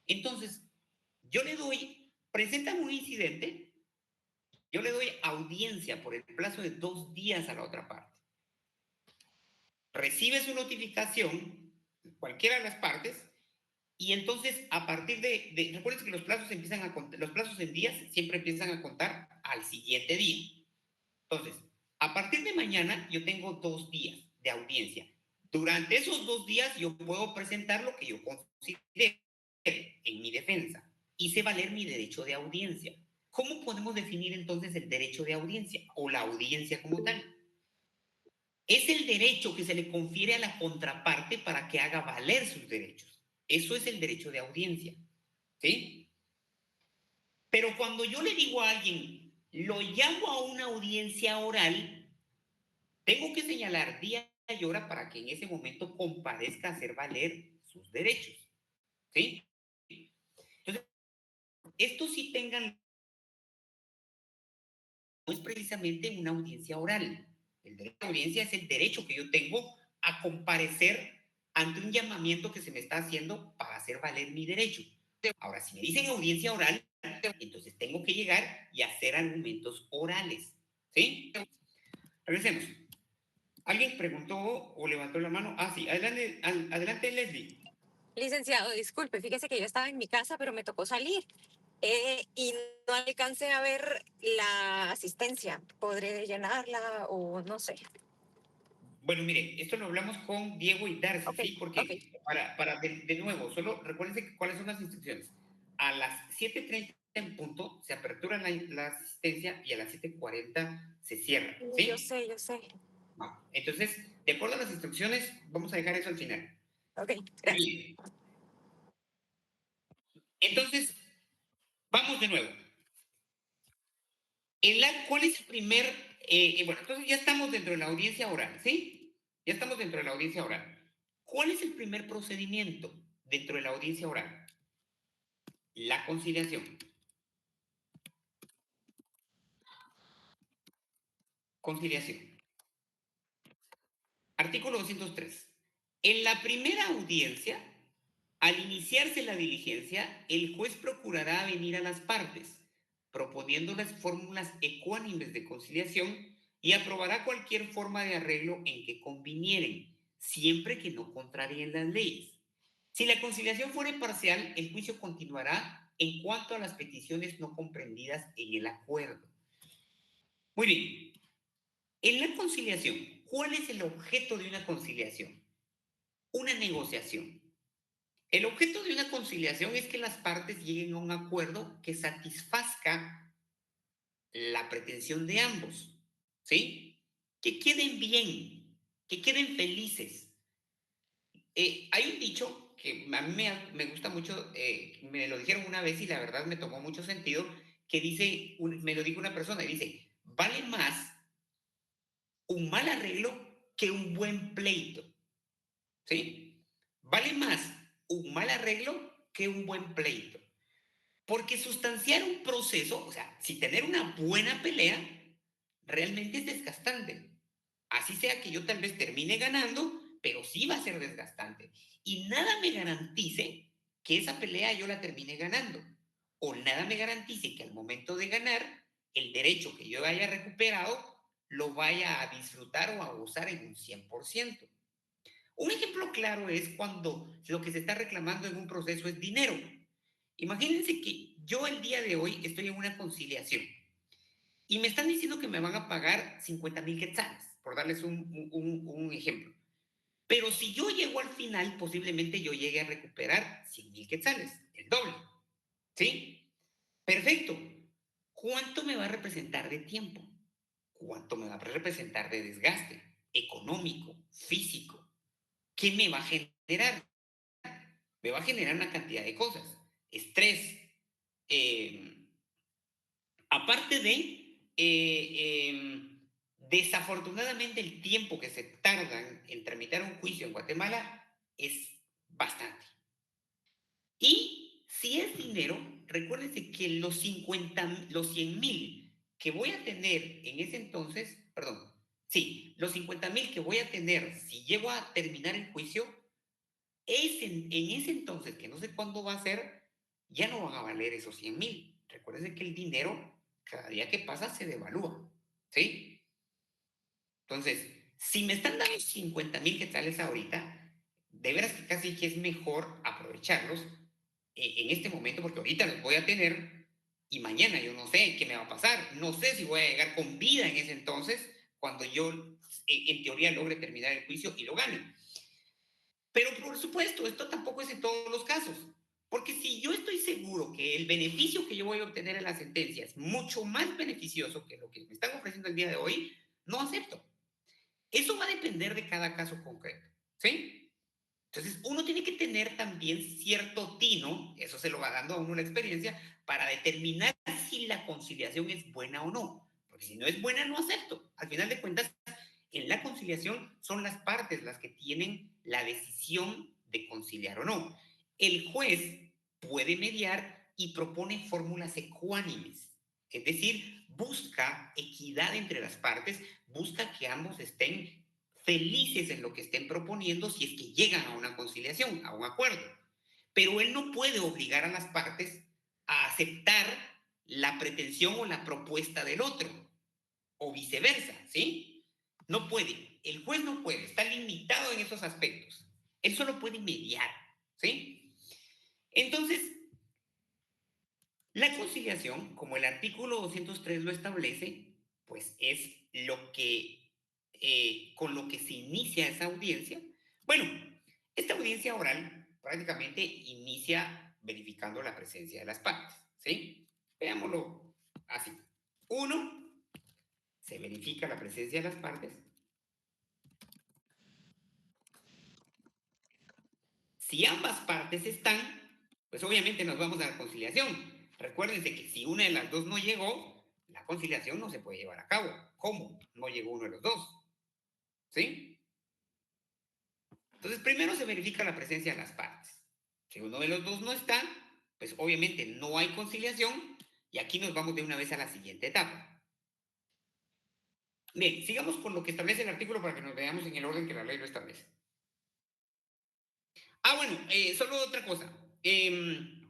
Entonces, yo le doy, presentan un incidente, yo le doy audiencia por el plazo de 2 días a la otra parte. Recibe su notificación, cualquiera de las partes, y entonces a partir recuerden que los plazos empiezan a contar, los plazos en días siempre empiezan a contar al siguiente día. Entonces, a partir de mañana yo tengo 2 días de audiencia. Durante esos 2 días yo puedo presentar lo que yo considere en mi defensa. Hice valer mi derecho de audiencia. ¿Cómo podemos definir entonces el derecho de audiencia o la audiencia como tal? Es el derecho que se le confiere a la contraparte para que haga valer sus derechos. Eso es el derecho de audiencia. ¿Sí? Pero cuando yo le digo a alguien, lo llamo a una audiencia oral, tengo que señalar día y hora para que en ese momento comparezca a hacer valer sus derechos. ¿Sí? Entonces, esto sí tengan, no es precisamente una audiencia oral. El derecho de audiencia es el derecho que yo tengo a comparecer ante un llamamiento que se me está haciendo para hacer valer mi derecho. Ahora, si me dicen audiencia oral, entonces tengo que llegar y hacer argumentos orales. ¿Sí? Regresemos. ¿Alguien preguntó o levantó la mano? Ah, sí. Adelante, Leslie. Licenciado, disculpe, fíjese que yo estaba en mi casa, pero me tocó salir y no alcancé a ver la asistencia. ¿Podré llenarla o no sé? Bueno, mire, esto lo hablamos con Diego y Darcy, ¿sí? Porque de nuevo, solo recuérdense cuáles son las instrucciones. A las 7:30 en punto se apertura la asistencia y a las 7:40 se cierra, ¿sí? Yo sé. Entonces, de acuerdo a las instrucciones, vamos a dejar eso al final. Ok, gracias. Bien. Entonces, vamos de nuevo. ¿Cuál es el primer? Bueno, entonces ya estamos dentro de la audiencia oral, ¿sí? Ya estamos dentro de la audiencia oral. ¿Cuál es el primer procedimiento dentro de la audiencia oral? La conciliación. Conciliación. Artículo 203. En la primera audiencia, al iniciarse la diligencia, el juez procurará venir a las partes, proponiendo las fórmulas ecuánimes de conciliación y aprobará cualquier forma de arreglo en que convinieren, siempre que no contrarien las leyes. Si la conciliación fuere parcial, el juicio continuará en cuanto a las peticiones no comprendidas en el acuerdo. Muy bien. En la conciliación, ¿cuál es el objeto de una conciliación? Una negociación. El objeto de una conciliación es que las partes lleguen a un acuerdo que satisfazca la pretensión de ambos, ¿sí? Que queden bien, que queden felices. Hay un dicho que a mí me gusta mucho, me lo dijeron una vez y la verdad me tomó mucho sentido, que dice, me lo dijo una persona y dice, vale más un mal arreglo que un buen pleito, ¿sí? Vale más un mal arreglo que un buen pleito. Porque sustanciar un proceso, o sea, si tener una buena pelea, realmente es desgastante. Así sea que yo tal vez termine ganando, pero sí va a ser desgastante. Y nada me garantice que esa pelea yo la termine ganando. O nada me garantice que al momento de ganar, el derecho que yo haya recuperado lo vaya a disfrutar o a gozar en un 100%. Un ejemplo claro es cuando lo que se está reclamando en un proceso es dinero. Imagínense que yo el día de hoy estoy en una conciliación y me están diciendo que me van a pagar 50,000 quetzales, por darles un ejemplo. Pero si yo llego al final, posiblemente yo llegue a recuperar 100,000 quetzales, el doble. ¿Sí? Perfecto. ¿Cuánto me va a representar de tiempo? ¿Cuánto me va a representar de desgaste económico, físico? ¿Qué me va a generar? Me va a generar una cantidad de cosas. Estrés. Aparte de, desafortunadamente, el tiempo que se tardan en tramitar un juicio en Guatemala es bastante. Y si es dinero, recuérdense que los 100,000 que voy a tener en ese entonces, perdón, sí, los 50,000 que voy a tener si llego a terminar el juicio, en ese entonces, que no sé cuándo va a ser, ya no van a valer esos 100,000. Recuérdense que el dinero, cada día que pasa, se devalúa, ¿sí? Entonces, si me están dando 50,000 quetzales ahorita, de veras que casi que es mejor aprovecharlos en este momento, porque ahorita los voy a tener y mañana yo no sé qué me va a pasar. No sé si voy a llegar con vida en ese entonces, cuando yo en teoría logre terminar el juicio y lo gane. Pero por supuesto, esto tampoco es en todos los casos. Porque si yo estoy seguro que el beneficio que yo voy a obtener en la sentencia es mucho más beneficioso que lo que me están ofreciendo el día de hoy, no acepto. Eso va a depender de cada caso concreto, ¿sí? Entonces, uno tiene que tener también cierto tino, eso se lo va dando a uno la experiencia, para determinar si la conciliación es buena o no. Porque si no es buena, no acepto. Al final de cuentas, en la conciliación son las partes las que tienen la decisión de conciliar o no. El juez puede mediar y propone fórmulas ecuánimes, es decir, busca equidad entre las partes, busca que ambos estén felices en lo que estén proponiendo si es que llegan a una conciliación, a un acuerdo. Pero él no puede obligar a las partes a aceptar la pretensión o la propuesta del otro, o viceversa, ¿sí? No puede, el juez no puede, está limitado en esos aspectos. Él solo puede mediar, ¿sí? Entonces, la conciliación, como el artículo 203 lo establece, pues es lo que, con lo que se inicia esa audiencia. Bueno, esta audiencia oral prácticamente inicia verificando la presencia de las partes, ¿sí? Veámoslo así. Uno, se verifica la presencia de las partes. Si ambas partes están, pues obviamente nos vamos a la conciliación. Recuérdense que si una de las dos no llegó, la conciliación no se puede llevar a cabo. ¿Cómo? No llegó uno de los dos. ¿Sí? Entonces, primero se verifica la presencia de las partes. Si uno de los dos no está, pues obviamente no hay conciliación y aquí nos vamos de una vez a la siguiente etapa. Bien, sigamos con lo que establece el artículo para que nos veamos en el orden que la ley lo establece. Bueno, solo otra cosa. El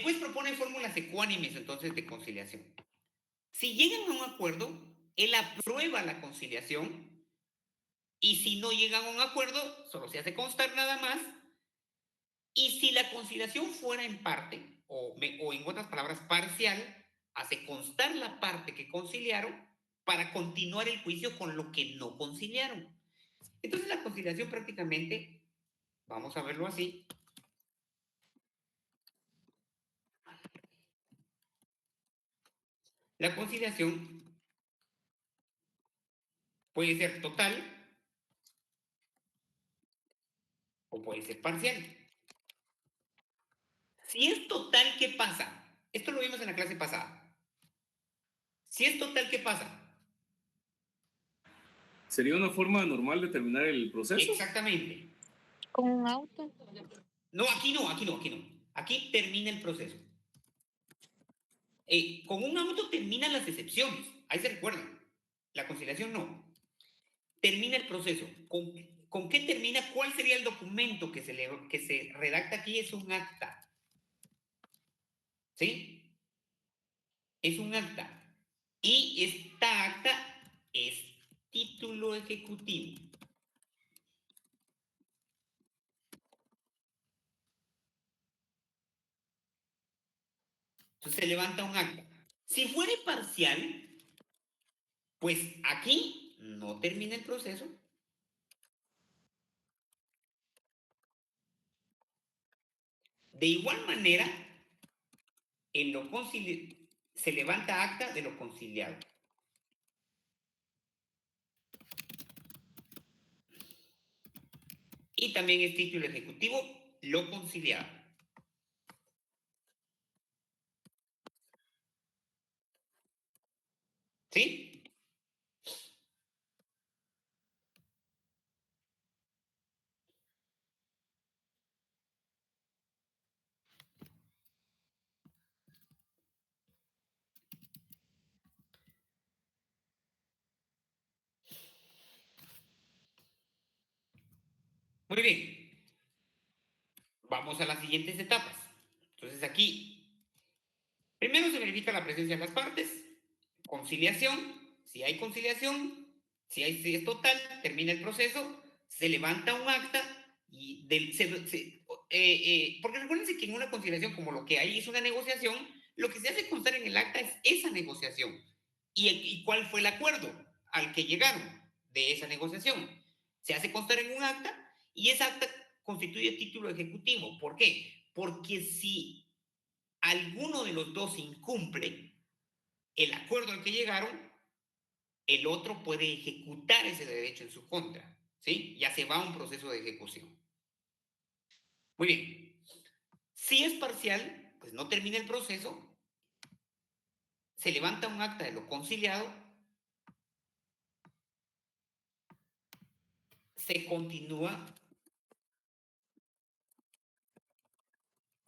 juez propone fórmulas ecuánimes entonces de conciliación. Si llegan a un acuerdo, él aprueba la conciliación y si no llegan a un acuerdo, solo se hace constar nada más. Y si la conciliación fuera en parte, o en otras palabras, parcial, hace constar la parte que conciliaron para continuar el juicio con lo que no conciliaron. Entonces la conciliación prácticamente, vamos a verlo así, la conciliación puede ser total o puede ser parcial. Si es total, ¿qué pasa? Esto lo vimos en la clase pasada. Si es total, ¿qué pasa? ¿Sería una forma normal de terminar el proceso? Exactamente. Con un auto. No, aquí no. Aquí termina el proceso. Con un auto terminan las excepciones. Ahí se recuerdan. La conciliación no. Termina el proceso. ¿Con qué termina? ¿Cuál sería el documento que se redacta aquí? Es un acta. ¿Sí? Es un acta. Y esta acta es título ejecutivo. Entonces se levanta un acta. Si fuere parcial, pues aquí no termina el proceso. De igual manera, en lo se levanta acta de lo conciliado. Y también el título ejecutivo, lo conciliado. ¿Sí? Muy bien. Vamos a las siguientes etapas. Entonces aquí, primero se verifica la presencia de las partes, conciliación, si hay conciliación, si es total, termina el proceso, se levanta un acta y porque recuérdense que en una conciliación, como lo que hay es una negociación, lo que se hace constar en el acta es esa negociación y cuál fue el acuerdo al que llegaron de esa negociación. Se hace constar en un acta y esa acta constituye título ejecutivo. ¿Por qué? Porque si alguno de los dos incumple el acuerdo al que llegaron, el otro puede ejecutar ese derecho en su contra, ¿sí? Ya se va a un proceso de ejecución. Muy bien. Si es parcial, pues no termina el proceso, se levanta un acta de lo conciliado, se continúa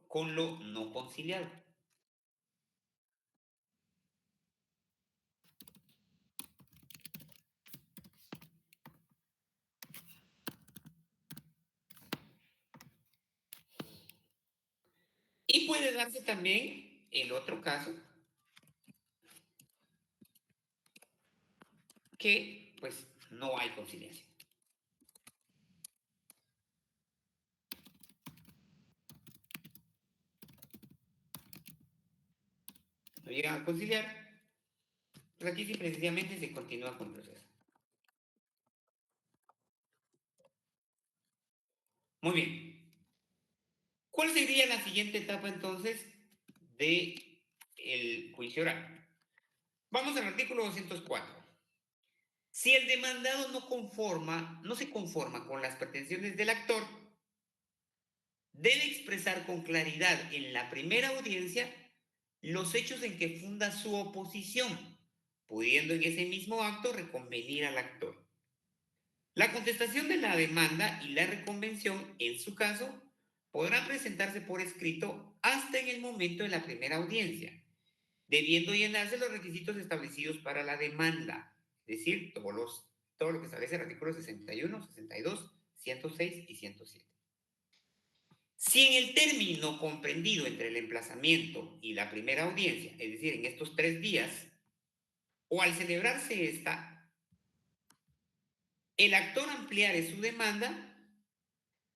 con lo no conciliado. Y puede darse también el otro caso, que pues no hay conciliación. No llegan a conciliar, pues aquí sí precisamente se continúa con el proceso. Muy bien. ¿Cuál sería la siguiente etapa entonces de el juicio oral? Vamos al artículo 204. Si el demandado no se conforma con las pretensiones del actor, debe expresar con claridad en la primera audiencia los hechos en que funda su oposición, pudiendo en ese mismo acto reconvenir al actor. La contestación de la demanda y la reconvención, en su caso, podrán presentarse por escrito hasta en el momento de la primera audiencia, debiendo llenarse los requisitos establecidos para la demanda, es decir, todo lo que establece el artículo 61, 62, 106 y 107. Si en el término comprendido entre el emplazamiento y la primera audiencia, es decir, en estos 3 días, o al celebrarse esta, el actor ampliare su demanda,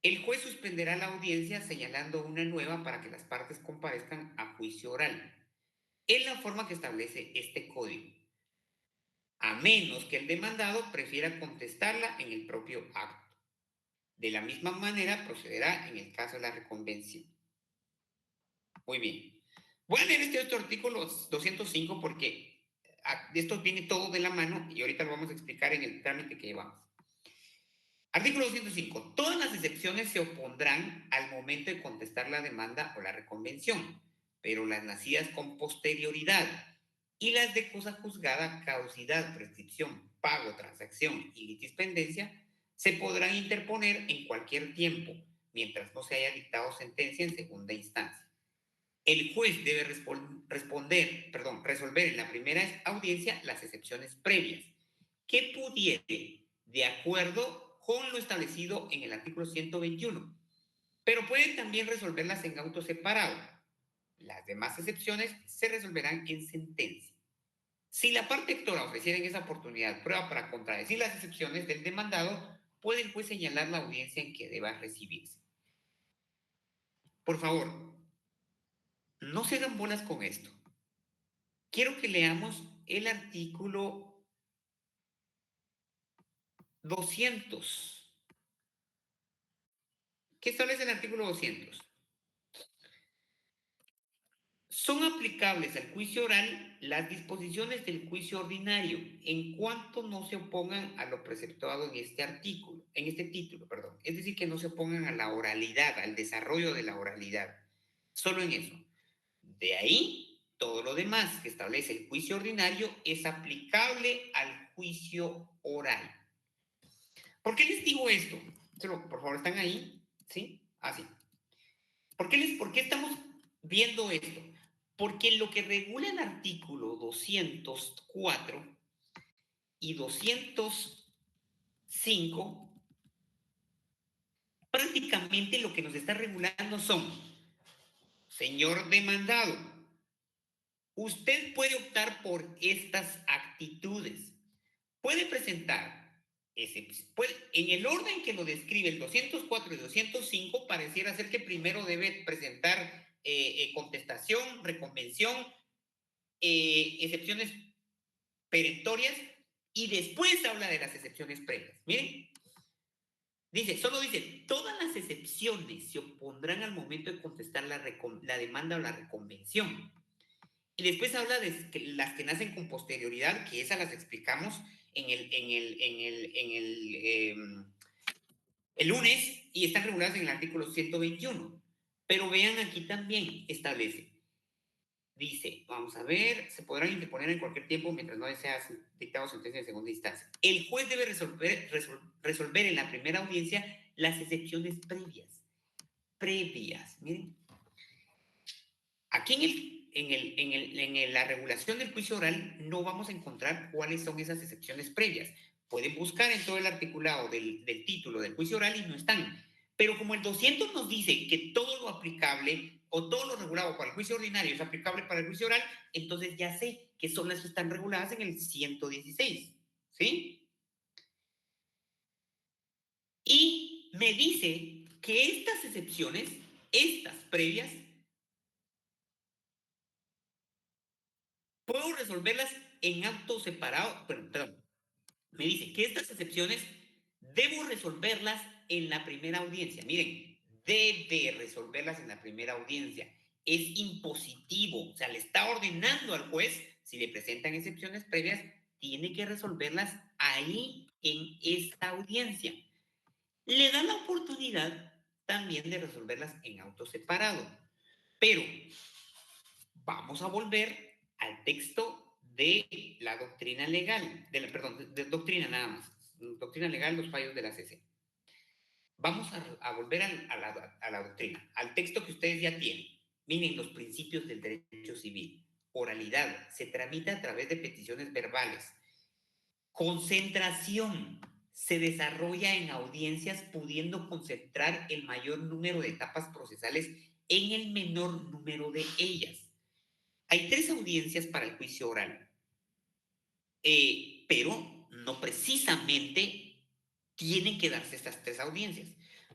el juez suspenderá la audiencia señalando una nueva para que las partes comparezcan a juicio oral, en la forma que establece este código, a menos que el demandado prefiera contestarla en el propio acto. De la misma manera procederá en el caso de la reconvención. Muy bien. Voy a leer este otro artículo 205 porque esto viene todo de la mano y ahorita lo vamos a explicar en el trámite que llevamos. Artículo 205. Todas las excepciones se opondrán al momento de contestar la demanda o la reconvención, pero las nacidas con posterioridad y las de cosa juzgada, caducidad, prescripción, pago, transacción y litispendencia se podrán interponer en cualquier tiempo, mientras no se haya dictado sentencia en segunda instancia. El juez debe resolver en la primera audiencia las excepciones previas, que pudiere, de acuerdo con lo establecido en el artículo 121, pero puede también resolverlas en auto separado. Las demás excepciones se resolverán en sentencia. Si la parte actora ofreciera en esa oportunidad prueba para contradecir las excepciones del demandado, puede el juez señalar la audiencia en que deba recibirse. Por favor, no se hagan bolas con esto. Quiero que leamos el artículo 200. ¿Qué establece el artículo 200? Son aplicables al juicio oral las disposiciones del juicio ordinario en cuanto no se opongan a lo preceptuado en este artículo, en este título, perdón. Es decir, que no se opongan a la oralidad, al desarrollo de la oralidad. Solo en eso. De ahí, todo lo demás que establece el juicio ordinario es aplicable al juicio oral. ¿Por qué les digo esto? Por favor, ¿están ahí? ¿Sí? Así. ¿Por qué estamos viendo esto? Porque lo que regula el artículo 204 y 205, prácticamente lo que nos está regulando son, señor demandado, usted puede optar por estas actitudes. Puede presentar, en el orden que lo describe el 204 y 205, pareciera ser que primero debe presentar contestación, reconvención, excepciones perentorias, y después habla de las excepciones previas. Miren, solo dice, todas las excepciones se opondrán al momento de contestar la demanda o la reconvención. Y después habla de las que nacen con posterioridad, que esas las explicamos el lunes, y están reguladas en el artículo 121. Pero vean, aquí también establece, dice, vamos a ver, se podrán interponer en cualquier tiempo mientras no sea dictado sentencia de segunda instancia. El juez debe resolver en la primera audiencia las excepciones previas. Miren, aquí en la regulación del juicio oral no vamos a encontrar cuáles son esas excepciones previas. Pueden buscar en todo el articulado del título del juicio oral y no están. Pero como el 200 nos dice que todo lo aplicable o todo lo regulado para el juicio ordinario es aplicable para el juicio oral, entonces ya sé que son las que están reguladas en el 116. ¿Sí? Y me dice que estas excepciones, estas previas, puedo resolverlas en acto separado. Perdón. Me dice que estas excepciones debo resolverlas en la primera audiencia. Miren, debe resolverlas en la primera audiencia. Es impositivo. O sea, le está ordenando al juez, si le presentan excepciones previas, tiene que resolverlas ahí en esta audiencia. Le da la oportunidad también de resolverlas en auto separado. Pero vamos a volver al texto de la doctrina legal, de doctrina nada más, doctrina legal, los fallos de la CC. Vamos a volver a la doctrina, al texto que ustedes ya tienen. Miren, los principios del derecho civil. Oralidad, se tramita a través de peticiones verbales. Concentración, se desarrolla en audiencias pudiendo concentrar el mayor número de etapas procesales en el menor número de ellas. Hay 3 audiencias para el juicio oral, pero no precisamente tienen que darse estas 3 audiencias,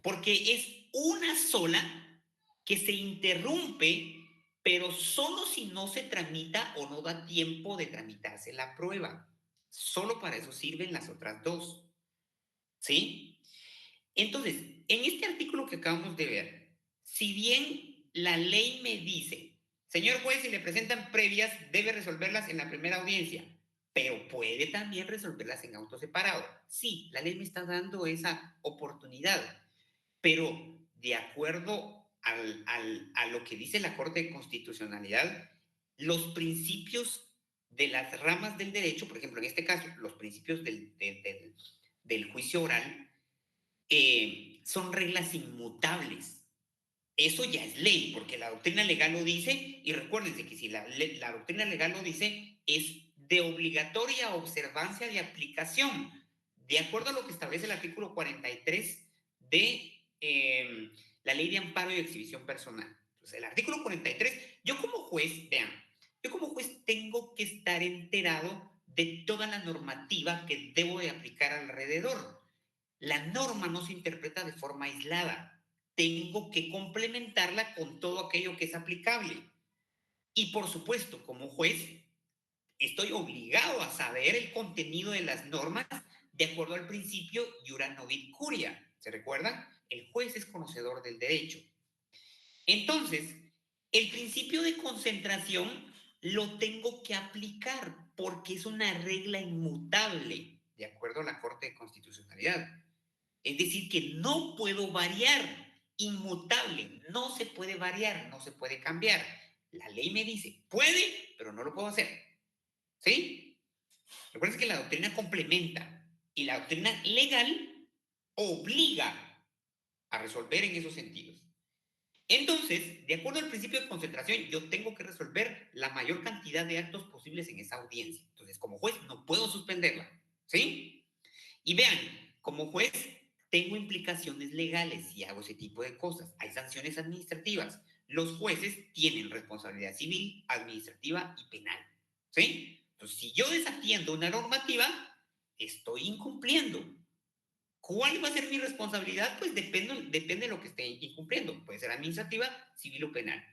porque es una sola que se interrumpe, pero solo si no se tramita o no da tiempo de tramitarse la prueba. Solo para eso sirven las otras 2. ¿Sí? Entonces, en este artículo que acabamos de ver, si bien la ley me dice, señor juez, si le presentan previas, debe resolverlas en la primera audiencia, pero puede también resolverlas en auto separado. Sí, la ley me está dando esa oportunidad, pero de acuerdo a lo que dice la Corte de Constitucionalidad, los principios de las ramas del derecho, por ejemplo, en este caso, los principios del juicio oral, son reglas inmutables. Eso ya es ley, porque la doctrina legal lo dice, y recuérdense que si la doctrina legal lo dice, es de obligatoria observancia de aplicación, de acuerdo a lo que establece el artículo 43 de la Ley de Amparo y Exhibición Personal. Entonces, el artículo 43, yo como juez, vean, Yo como juez tengo que estar enterado de toda la normativa que debo de aplicar alrededor. La norma no se interpreta de forma aislada. Tengo que complementarla con todo aquello que es aplicable. Y por supuesto, como juez, estoy obligado a saber el contenido de las normas de acuerdo al principio iura novit curia. ¿Se recuerdan? El juez es conocedor del derecho. Entonces, el principio de concentración lo tengo que aplicar porque es una regla inmutable, de acuerdo a la Corte de Constitucionalidad. Es decir, que no puedo variar, inmutable, no se puede variar, no se puede cambiar. La ley me dice, puede, pero no lo puedo hacer. ¿Sí? Recuerden que la doctrina complementa y la doctrina legal obliga a resolver en esos sentidos. Entonces, de acuerdo al principio de concentración, yo tengo que resolver la mayor cantidad de actos posibles en esa audiencia. Entonces, como juez, no puedo suspenderla. ¿Sí? Y vean, como juez, tengo implicaciones legales si hago ese tipo de cosas. Hay sanciones administrativas. Los jueces tienen responsabilidad civil, administrativa y penal. ¿Sí? Entonces, si yo desafiendo una normativa, estoy incumpliendo. ¿Cuál va a ser mi responsabilidad? Pues depende de lo que esté incumpliendo. Puede ser administrativa, civil o penal.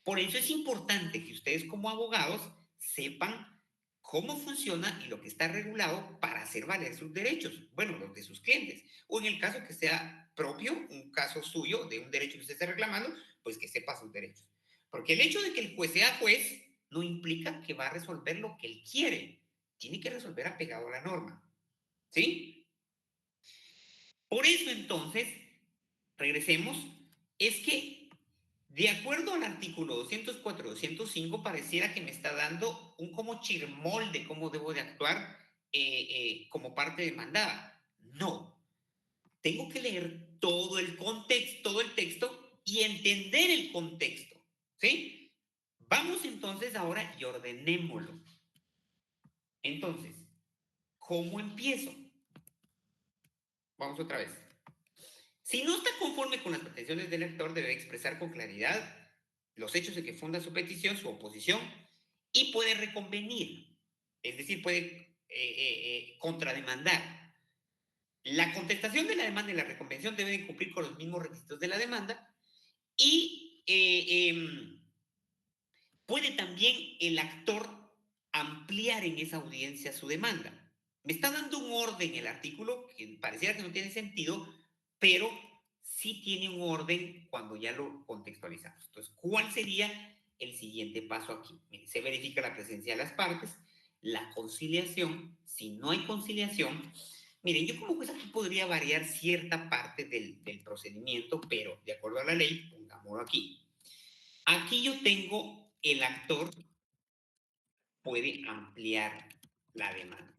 Por eso es importante que ustedes como abogados sepan cómo funciona y lo que está regulado para hacer valer sus derechos, bueno, los de sus clientes. O en el caso que sea propio, un caso suyo de un derecho que usted esté reclamando, pues que sepa sus derechos. Porque el hecho de que el juez sea juez no implica que va a resolver lo que él quiere. Tiene que resolver apegado a la norma. ¿Sí? Por eso entonces, regresemos, es que de acuerdo al artículo 204, 205, pareciera que me está dando un como chirmol de cómo debo de actuar como parte demandada. No, tengo que leer todo el contexto, todo el texto y entender el contexto, ¿sí? Vamos entonces ahora y ordenémoslo. Entonces, ¿cómo empiezo? Vamos otra vez. Si no está conforme con las pretensiones del lector, debe expresar con claridad los hechos en que funda su petición, su oposición, y puede reconvenir, es decir, puede contrademandar. La contestación de la demanda y la reconvención deben cumplir con los mismos requisitos de la demanda y puede también el actor ampliar en esa audiencia su demanda. Me está dando un orden el artículo que pareciera que no tiene sentido, pero sí tiene un orden cuando ya lo contextualizamos. Entonces, ¿cuál sería el siguiente paso aquí? Miren, se verifica la presencia de las partes, la conciliación. Si no hay conciliación, miren, yo como juez aquí podría variar cierta parte del procedimiento, pero de acuerdo a la ley, pongámoslo aquí. Aquí yo tengo el actor puede ampliar la demanda.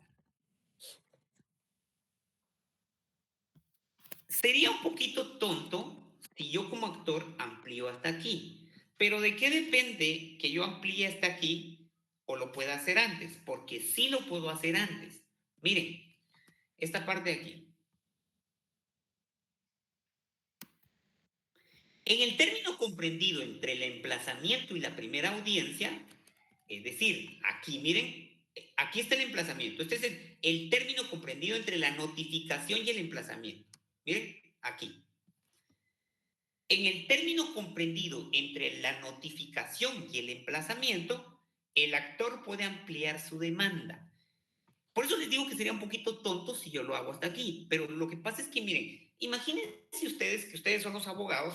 Sería un poquito tonto si yo como actor amplío hasta aquí. Pero ¿de qué depende que yo amplíe hasta aquí o lo pueda hacer antes? Porque sí lo puedo hacer antes. Miren, esta parte de aquí. En el término comprendido entre el emplazamiento y la primera audiencia, es decir, aquí, miren, aquí está el emplazamiento. Este es el término comprendido entre la notificación y el emplazamiento. Miren, aquí. En el término comprendido entre la notificación y el emplazamiento, el actor puede ampliar su demanda. Por eso les digo que sería un poquito tonto si yo lo hago hasta aquí. Pero lo que pasa es que, miren, imagínense ustedes que ustedes son los abogados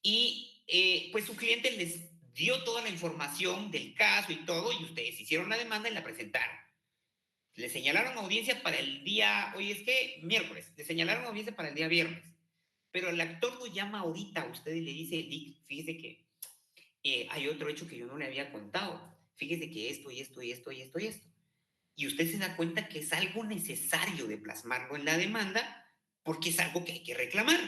y pues su cliente les dio toda la información del caso y todo, y ustedes hicieron la demanda y la presentaron. Le señalaron audiencia para el día, hoy es que miércoles, le señalaron audiencia para el día viernes, pero el actor lo llama ahorita a usted y le dice, Dick, fíjese que hay otro hecho que yo no le había contado, fíjese que esto y esto y esto y esto y esto. Y usted se da cuenta que es algo necesario de plasmarlo en la demanda porque es algo que hay que reclamar.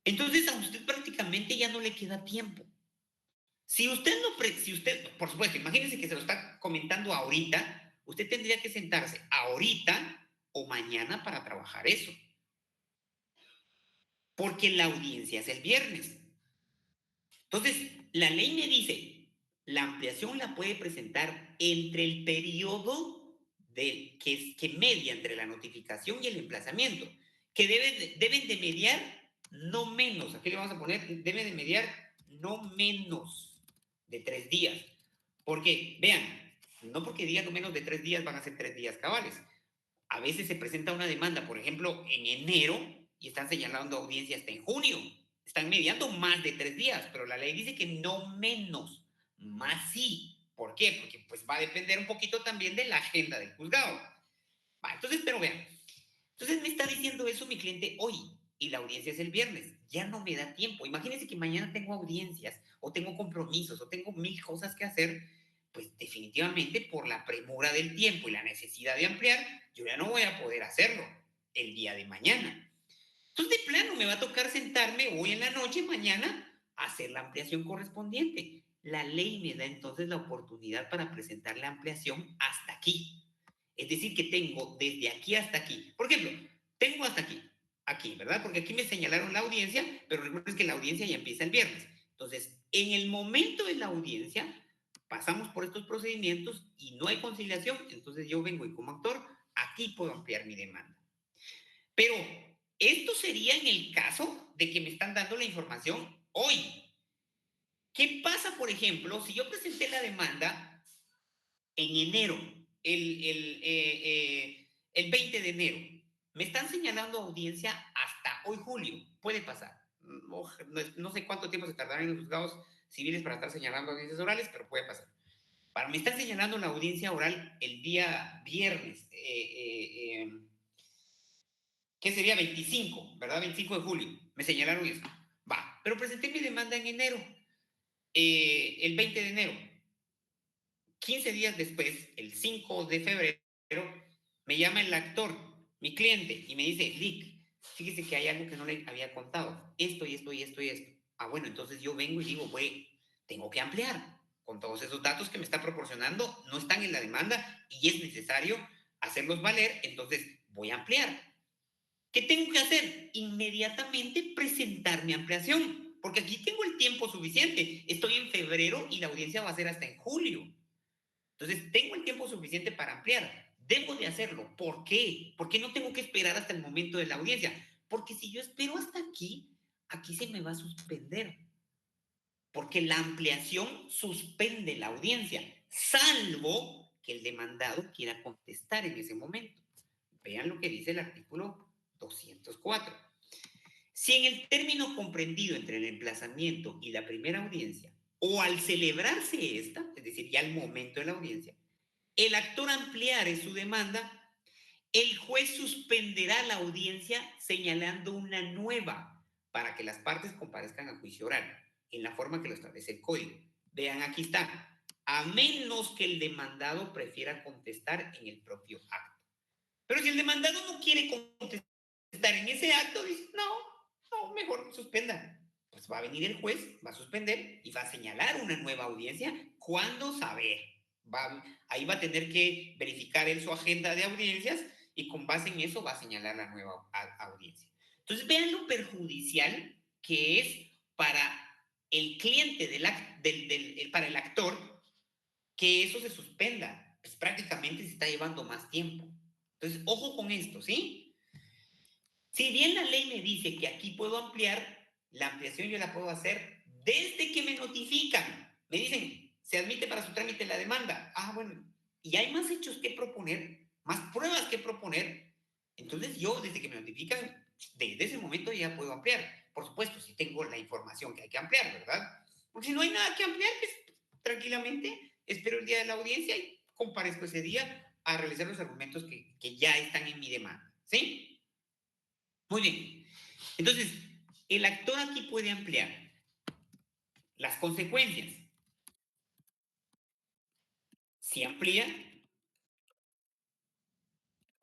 Entonces a usted prácticamente ya no le queda tiempo. Si usted, por supuesto, imagínense que se lo está comentando ahorita, usted tendría que sentarse ahorita o mañana para trabajar eso. Porque la audiencia es el viernes. Entonces, la ley me dice, la ampliación la puede presentar entre el periodo que media entre la notificación y el emplazamiento, que deben de mediar no menos, aquí le vamos a poner, deben de mediar no menos de 3 días. Porque, vean, no porque diga no menos de 3 días van a ser 3 días cabales. A veces se presenta una demanda, por ejemplo, en enero y están señalando audiencia hasta en junio. Están mediando más de 3 días, pero la ley dice que no menos, más sí. ¿Por qué? Porque pues va a depender un poquito también de la agenda del juzgado. Va, entonces, pero vean. Entonces me está diciendo eso mi cliente hoy y la audiencia es el viernes. Ya no me da tiempo. Imagínense que mañana tengo audiencias o tengo compromisos o tengo 1000 cosas que hacer. Pues definitivamente por la premura del tiempo y la necesidad de ampliar, yo ya no voy a poder hacerlo el día de mañana. Entonces de plano me va a tocar sentarme hoy en la noche, mañana, a hacer la ampliación correspondiente. La ley me da entonces la oportunidad para presentar la ampliación hasta aquí. Es decir, que tengo desde aquí hasta aquí. Por ejemplo, tengo hasta aquí, ¿verdad? Porque aquí me señalaron la audiencia, pero recuerden que la audiencia ya empieza el viernes. Entonces, en el momento de la audiencia, pasamos por estos procedimientos y no hay conciliación, entonces yo vengo y como actor, aquí puedo ampliar mi demanda. Pero esto sería en el caso de que me están dando la información hoy. ¿Qué pasa, por ejemplo, si yo presenté la demanda en enero, el 20 de enero? Me están señalando audiencia hasta hoy julio. Puede pasar. No sé cuánto tiempo se tardarán en los juzgados civiles para estar señalando audiencias orales, pero puede pasar. Me están señalando la audiencia oral el día viernes, ¿qué sería? 25, ¿verdad? 25 de julio. Me señalaron eso. Va, pero presenté mi demanda en enero, el 20 de enero. 15 días después, el 5 de febrero, me llama el actor, mi cliente, y me dice, Lick, fíjese que hay algo que no le había contado. Esto y esto y esto y esto. Ah, bueno, entonces yo vengo y digo, tengo que ampliar. Con todos esos datos que me está proporcionando, no están en la demanda y es necesario hacerlos valer, entonces voy a ampliar. ¿Qué tengo que hacer? Inmediatamente presentar mi ampliación, porque aquí tengo el tiempo suficiente. Estoy en febrero y la audiencia va a ser hasta en julio. Entonces, tengo el tiempo suficiente para ampliar. Debo de hacerlo. ¿Por qué? ¿Por qué no tengo que esperar hasta el momento de la audiencia? Porque si yo espero hasta aquí se me va a suspender. Porque la ampliación suspende la audiencia, salvo que el demandado quiera contestar en ese momento. Vean lo que dice el artículo 204. Si en el término comprendido entre el emplazamiento y la primera audiencia, o al celebrarse esta, es decir, ya al momento de la audiencia, el actor ampliare su demanda, el juez suspenderá la audiencia señalando una nueva para que las partes comparezcan a juicio oral, en la forma que lo establece el código. Vean, aquí está. A menos que el demandado prefiera contestar en el propio acto. Pero si el demandado no quiere contestar en ese acto, dice, no, mejor suspenda. Pues va a venir el juez, va a suspender y va a señalar una nueva audiencia. ¿Cuándo? Saber. Ahí va a tener que verificar en su agenda de audiencias y con base en eso va a señalar la nueva audiencia. Entonces vean lo perjudicial que es para el cliente, para el actor, que eso se suspenda. Pues prácticamente se está llevando más tiempo. Entonces, ojo con esto, ¿sí? Si bien la ley me dice que aquí puedo ampliar, la ampliación yo la puedo hacer desde que me notifican. Me dicen, se admite para su trámite la demanda. Ah, bueno, y hay más hechos que proponer, más pruebas que proponer. Entonces yo, desde que me notifican, desde ese momento ya puedo ampliar. Por supuesto, si tengo la información que hay que ampliar, ¿verdad? Porque si no hay nada que ampliar, pues tranquilamente espero el día de la audiencia y comparezco ese día a realizar los argumentos que ya están en mi demanda. ¿Sí? Muy bien. Entonces, el actor aquí puede ampliar las consecuencias. Si amplía,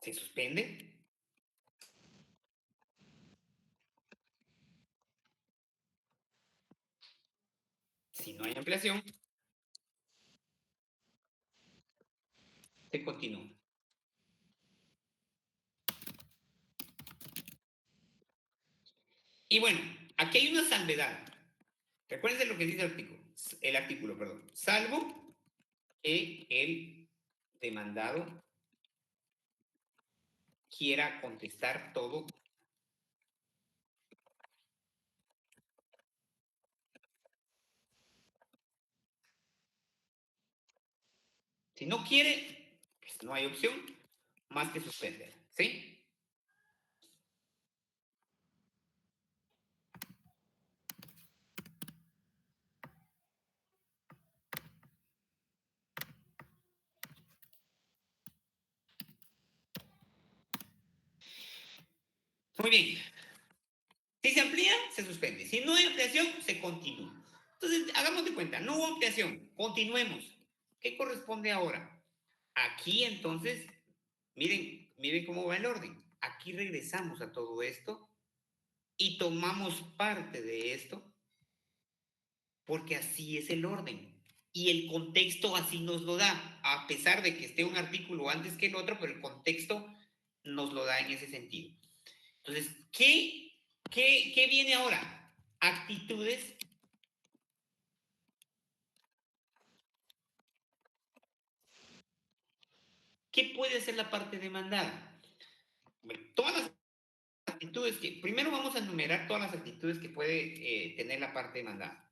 se suspende. Si no hay ampliación, se continúa. Y bueno, aquí hay una salvedad. Recuerden lo que dice el artículo. el artículo, perdón, salvo que el demandado quiera contestar todo. Si no quiere, pues no hay opción más que suspender, ¿sí? Muy bien. Si se amplía, se suspende. Si no hay ampliación, se continúa. Entonces, hagamos de cuenta, no hubo ampliación, continuemos. ¿Qué corresponde ahora? Aquí entonces, miren cómo va el orden. Aquí regresamos a todo esto y tomamos parte de esto porque así es el orden. Y el contexto así nos lo da, a pesar de que esté un artículo antes que el otro, pero el contexto nos lo da en ese sentido. Entonces, ¿qué viene ahora? Actitudes ¿qué puede hacer la parte demandada? Bueno, todas las actitudes que, primero vamos a enumerar todas las actitudes que puede tener la parte demandada.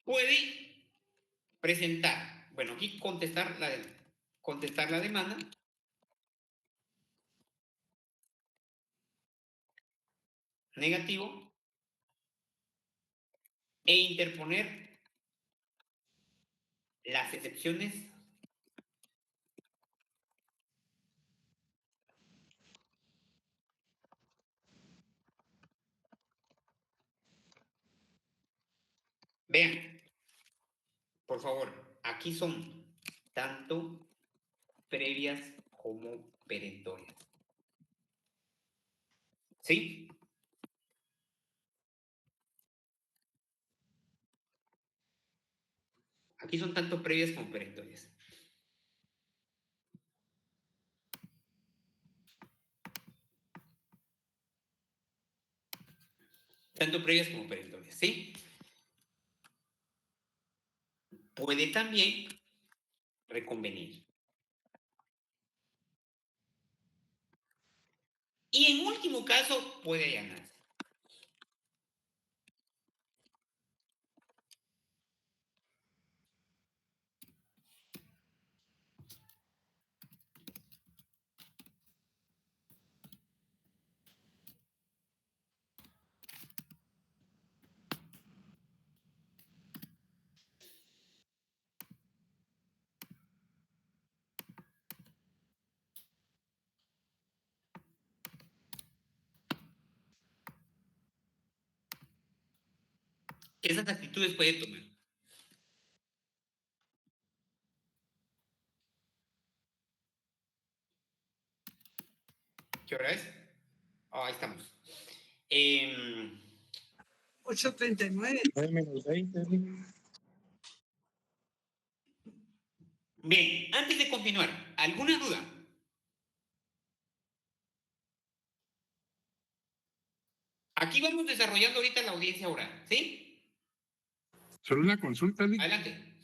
Puede presentar, bueno, aquí contestar la demanda. Negativo. E interponer las excepciones vean, por favor, aquí son tanto previas como perentorias. ¿Sí? Aquí son tanto previas como perentorias. Tanto previas como perentorias, ¿sí? Puede también reconvenir. Y en último caso, puede allanarse. Esas actitudes puede tomar. ¿Qué hora es? Oh, ahí estamos. 8:39. 9:20. Bien, antes de continuar, ¿alguna duda? Aquí vamos desarrollando ahorita la audiencia oral, ¿sí? Solo una consulta, Lick. Adelante.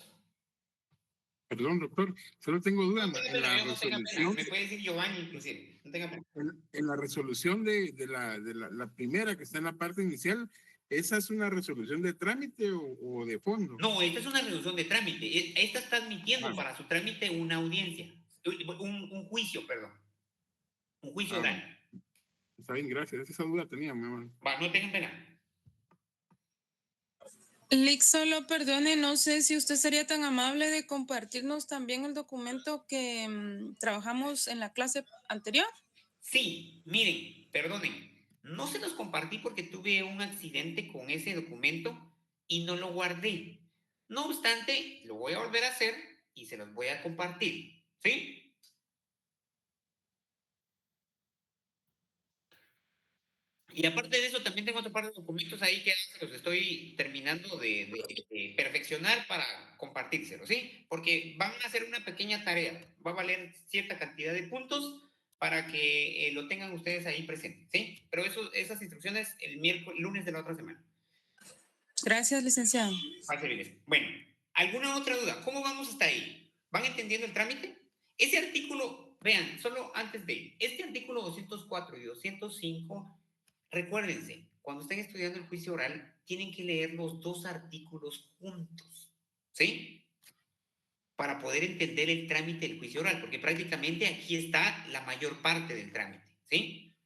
Perdón, doctor. Solo tengo duda No tenga en pena, la yo no tenga pena. resolución. Me puede decir Giovanni, inclusive. No tenga pena. En la resolución de la primera que está en la parte inicial, ¿esa es una resolución de trámite o de fondo? No, esta es una resolución de trámite. Esta está admitiendo para su trámite una audiencia. Un juicio, perdón. Un juicio oral. Está bien, gracias. Esa duda tenía, mi hermano. Va, no tengan pena. Lick, solo perdone, no sé si usted sería tan amable de compartirnos también el documento que trabajamos en la clase anterior. Sí, miren, perdonen. No se los compartí porque tuve un accidente con ese documento y no lo guardé. No obstante, lo voy a volver a hacer y se los voy a compartir. ¿Sí? Y aparte de eso, también tengo otro par de documentos ahí que los estoy terminando de perfeccionar para compartírselos, ¿sí? Porque van a hacer una pequeña tarea. Va a valer cierta cantidad de puntos para que lo tengan ustedes ahí presente, ¿sí? Pero esas instrucciones el lunes de la otra semana. Gracias, licenciado. Pase bien. Bueno, ¿alguna otra duda? ¿Cómo vamos hasta ahí? ¿Van entendiendo el trámite? Ese artículo, vean, solo antes de este artículo 204 y 205, recuérdense, cuando estén estudiando el juicio oral, tienen que leer los dos artículos juntos, ¿sí? Para poder entender el trámite del juicio oral, porque prácticamente aquí está la mayor parte del trámite, ¿sí?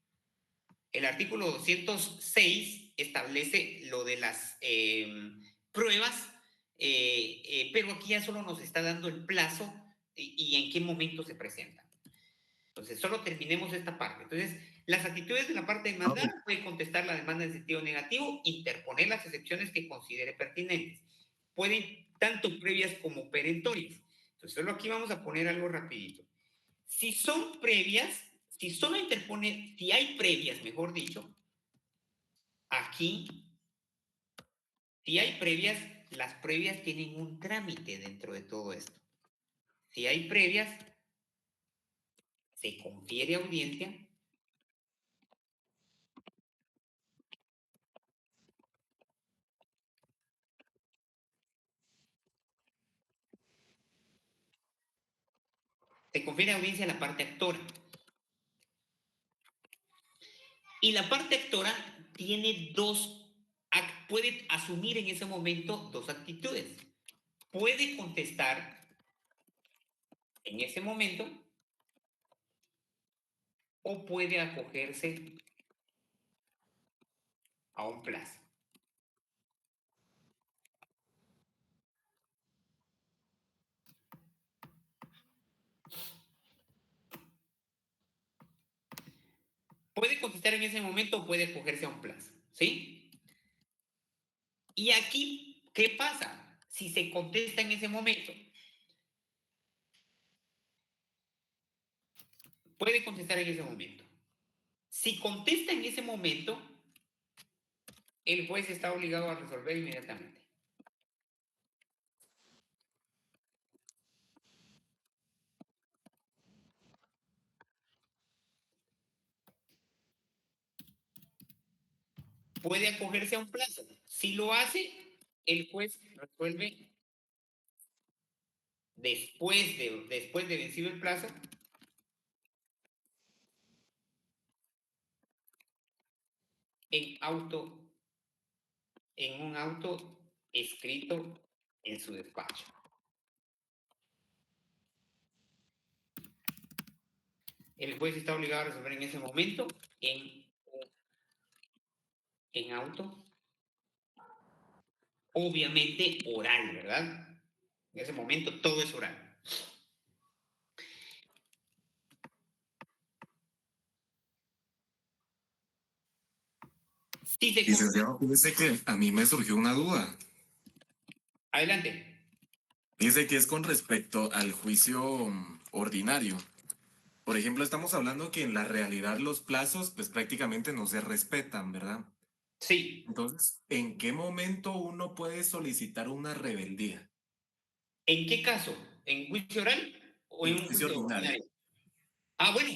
El artículo 206 establece lo de las pruebas, pero aquí ya solo nos está dando el plazo y en qué momento se presentan. Entonces, solo terminemos esta parte. Entonces, las actitudes de la parte demandada puede contestar la demanda en sentido negativo, interponer las excepciones que considere pertinentes. Pueden tanto previas como perentorias. Entonces, solo aquí vamos a poner algo rapidito. Si son previas, si solo interpone, si hay previas, mejor dicho, aquí, si hay previas, las previas tienen un trámite dentro de todo esto. Si hay previas, se confiere audiencia. Se confiere audiencia a la parte actora. Y la parte actora tiene puede asumir en ese momento dos actitudes. Puede contestar en ese momento o puede acogerse a un plazo. Puede contestar en ese momento o puede acogerse a un plazo, ¿sí? Y aquí, ¿qué pasa? Si se contesta en ese momento, puede contestar en ese momento. Si contesta en ese momento, el juez está obligado a resolver inmediatamente. Puede acogerse a un plazo. Si lo hace, el juez resuelve después de vencido el plazo en un auto escrito en su despacho. El juez está obligado a resolver en ese momento en auto, obviamente oral, ¿verdad? En ese momento todo es oral. Licenciado, fíjese que a mí me surgió una duda. Adelante. Dice que es con respecto al juicio ordinario. Por ejemplo, estamos hablando que en la realidad los plazos pues prácticamente no se respetan, ¿verdad? Sí. Entonces, ¿en qué momento uno puede solicitar una rebeldía? ¿En qué caso? ¿En juicio oral o en un juicio ordinario? Ah, bueno.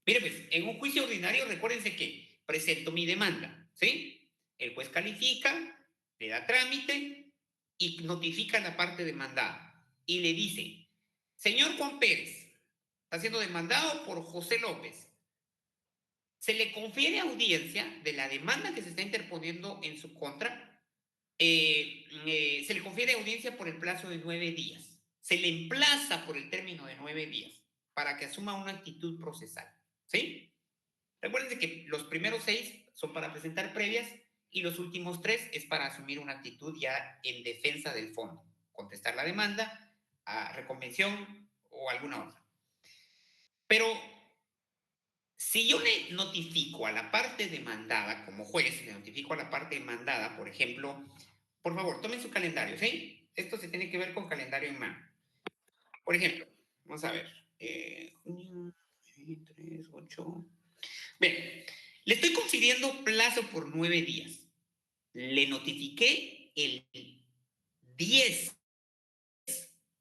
Mire, pues, en un juicio ordinario, recuérdense que presento mi demanda, ¿sí? El juez califica, le da trámite y notifica a la parte demandada. Y le dice, señor Juan Pérez, está siendo demandado por José López. Se le confiere audiencia de la demanda que se está interponiendo en su contra. Se le confiere audiencia por el plazo de 9 días. Se le emplaza por el término de 9 días para que asuma una actitud procesal. ¿Sí? Recuerden que los primeros 6 son para presentar previas y los últimos 3 es para asumir una actitud ya en defensa del fondo. Contestar la demanda, a reconvención o alguna otra. Pero si yo le notifico a la parte demandada como juez, le notifico a la parte demandada, por ejemplo, por favor, tomen su calendario, ¿sí? Esto se tiene que ver con calendario en mano. Por ejemplo, vamos a ver. Junio, 3, 8. Bien, le estoy confiriendo plazo por 9 días. Le notifiqué el 10.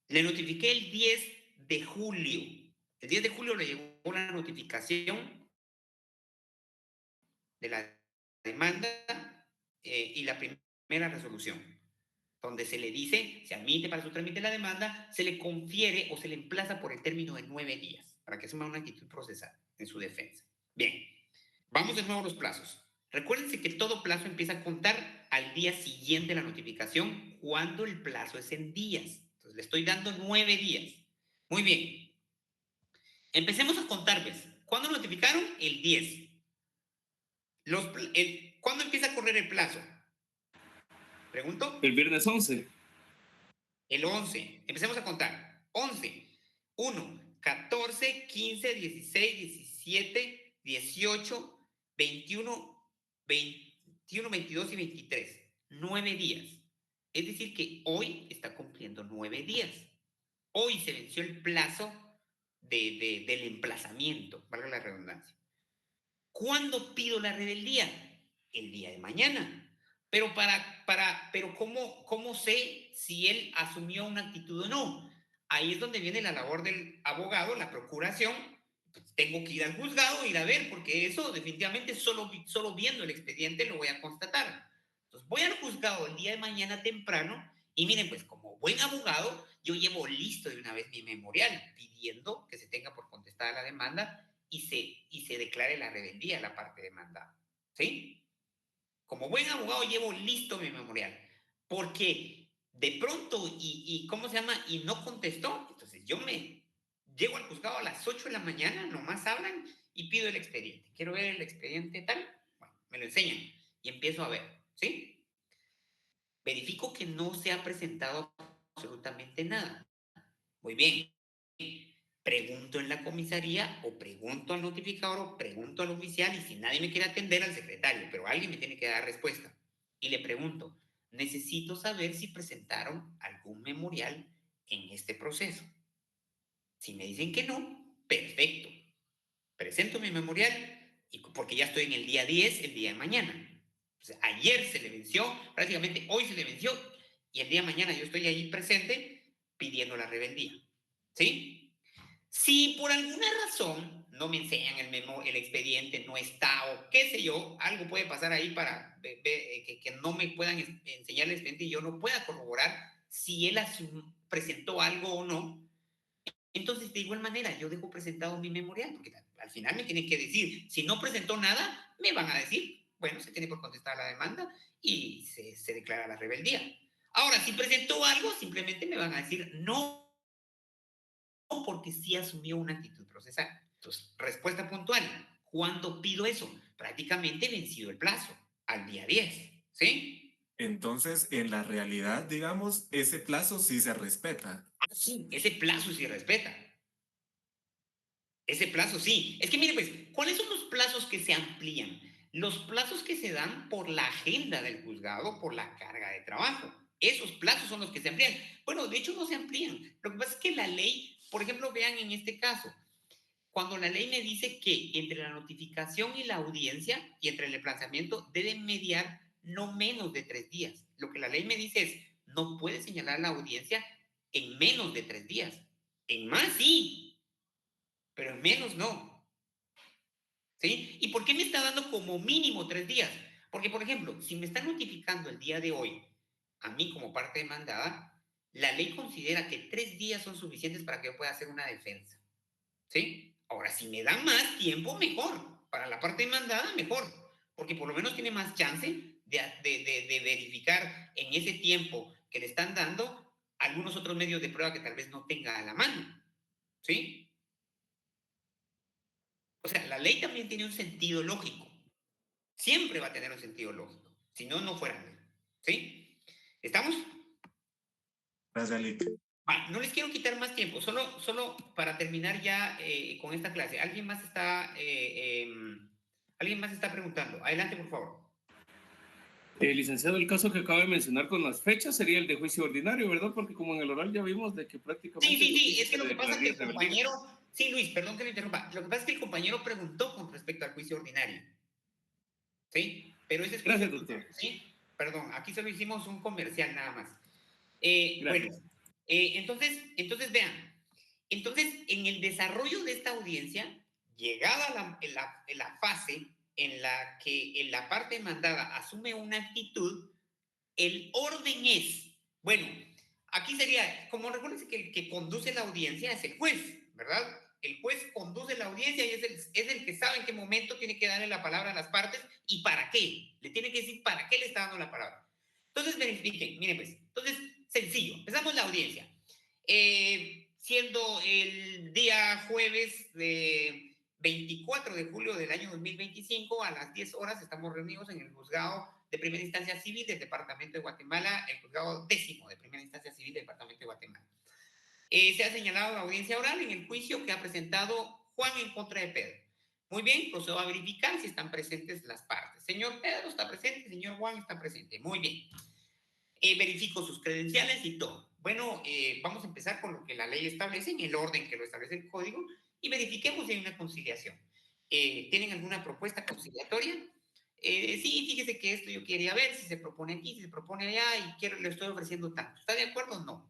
Le notifiqué el 10 de julio. El 10 de julio le llegó una notificación de la demanda y la primera mera resolución, donde se le dice, se admite para su trámite la demanda, se le confiere o se le emplaza por el término de 9 días, para que asuma una actitud procesal en su defensa. Bien, vamos de nuevo a los plazos. Recuérdense que todo plazo empieza a contar al día siguiente de la notificación, cuando el plazo es en días. Entonces, le estoy dando 9 días. Muy bien. Empecemos a contar, ¿ves? ¿Cuándo notificaron? El 10. ¿Cuándo empieza a correr el plazo? ¿Pregunto? El viernes 11. El 11. Empecemos a contar. 11. 1, 14, 15, 16, 17, 18, 21, 22 y 23. 9 días. Es decir, que hoy está cumpliendo 9 días. Hoy se venció el plazo del emplazamiento, valga la redundancia. ¿Cuándo pido la rebeldía? El día de mañana. Pero, pero ¿cómo sé si él asumió una actitud o no? Ahí es donde viene la labor del abogado, la procuración. Pues tengo que ir al juzgado, ir a ver, porque eso definitivamente solo viendo el expediente lo voy a constatar. Entonces voy al juzgado el día de mañana temprano y miren, pues como buen abogado, yo llevo listo de una vez mi memorial pidiendo que se tenga por contestada la demanda y se declare la rebeldía de la parte demandada. ¿Sí? Como buen abogado llevo listo mi memorial, porque de pronto, ¿cómo se llama? Y no contestó, entonces yo me llego al juzgado a las 8 de la mañana, nomás hablan y pido el expediente. Quiero ver el expediente tal, bueno, me lo enseñan y empiezo a ver, ¿sí? Verifico que no se ha presentado absolutamente nada. Muy bien. Pregunto en la comisaría o pregunto al notificador o pregunto al oficial y si nadie me quiere atender al secretario, pero alguien me tiene que dar respuesta. Y le pregunto, necesito saber si presentaron algún memorial en este proceso. Si me dicen que no, perfecto. Presento mi memorial porque ya estoy en el día 10, el día de mañana. O sea, ayer se le venció, prácticamente hoy se le venció y el día de mañana yo estoy ahí presente pidiendo la rebeldía. ¿Sí? Si por alguna razón no me enseñan el expediente, no está o qué sé yo, algo puede pasar ahí para que no me puedan enseñar el expediente y yo no pueda corroborar si él presentó algo o no, entonces de igual manera yo dejo presentado mi memorial, porque al final me tienen que decir, si no presentó nada, me van a decir, bueno, se tiene por contestar la demanda y se declara la rebeldía. Ahora, si presentó algo, simplemente me van a decir no, porque sí asumió una actitud procesal. Entonces, respuesta puntual. ¿Cuándo pido eso? Prácticamente vencido el plazo, al día 10, ¿sí? Entonces, en la realidad, digamos, ese plazo sí se respeta. Sí, ese plazo sí respeta. Ese plazo sí. Es que mire, pues, ¿cuáles son los plazos que se amplían? Los plazos que se dan por la agenda del juzgado, por la carga de trabajo. Esos plazos son los que se amplían. Bueno, de hecho no se amplían. Lo que pasa es que la ley, por ejemplo, vean en este caso, cuando la ley me dice que entre la notificación y la audiencia y entre el emplazamiento deben mediar no menos de 3 días. Lo que la ley me dice es, no puede señalar la audiencia en menos de 3 días. En más sí, pero en menos no. ¿Sí? ¿Y por qué me está dando como mínimo 3 días? Porque, por ejemplo, si me están notificando el día de hoy, a mí como parte demandada, la ley considera que 3 días son suficientes para que yo pueda hacer una defensa. ¿Sí? Ahora, si me dan más tiempo, mejor. Para la parte demandada, mejor. Porque por lo menos tiene más chance de verificar en ese tiempo que le están dando algunos otros medios de prueba que tal vez no tenga a la mano. ¿Sí? O sea, la ley también tiene un sentido lógico. Siempre va a tener un sentido lógico. Si no, no fuera ley. ¿Sí? ¿Estamos? Gracias, Alic. No les quiero quitar más tiempo. Solo para terminar ya con esta clase. ¿Alguien más está preguntando? Adelante, por favor. Licenciado, el caso que acaba de mencionar con las fechas sería el de juicio ordinario, ¿verdad? Porque como en el oral ya vimos de que prácticamente... Sí, es que lo que pasa es que el compañero... Sí, Luis, perdón que me interrumpa. Lo que pasa es que el compañero preguntó con respecto al juicio ordinario. ¿Sí? Pero ese es... Gracias, doctor. Sí, perdón, aquí solo hicimos un comercial nada más. Bueno, entonces vean. Entonces, en el desarrollo de esta audiencia, llegada la fase en la que la parte demandada asume una actitud, El orden es, bueno, aquí sería, como recuerden que el que conduce la audiencia es el juez, ¿verdad? El juez conduce la audiencia y es el que sabe en qué momento tiene que darle la palabra a las partes y para qué. Le tiene que decir para qué le está dando la palabra. Entonces, verifiquen, miren pues. Entonces, sencillo, empezamos la audiencia. Siendo el día jueves de 24 de julio del año 2025, a las 10 horas estamos reunidos en el juzgado de primera instancia civil del departamento de Guatemala, el juzgado 10º de primera instancia civil del departamento de Guatemala. Se ha señalado la audiencia oral en el juicio que ha presentado Juan en contra de Pedro. Muy bien, procedo a verificar si están presentes las partes. Señor Pedro está presente, señor Juan está presente. Muy bien. Verifico sus credenciales y todo. Bueno, vamos a empezar con lo que la ley establece, en el orden que lo establece el código, y verifiquemos si hay una conciliación. ¿Tienen alguna propuesta conciliatoria? Sí, fíjese que esto yo quería ver, si se propone aquí, si se propone allá, y le estoy ofreciendo tanto. ¿Está de acuerdo? No.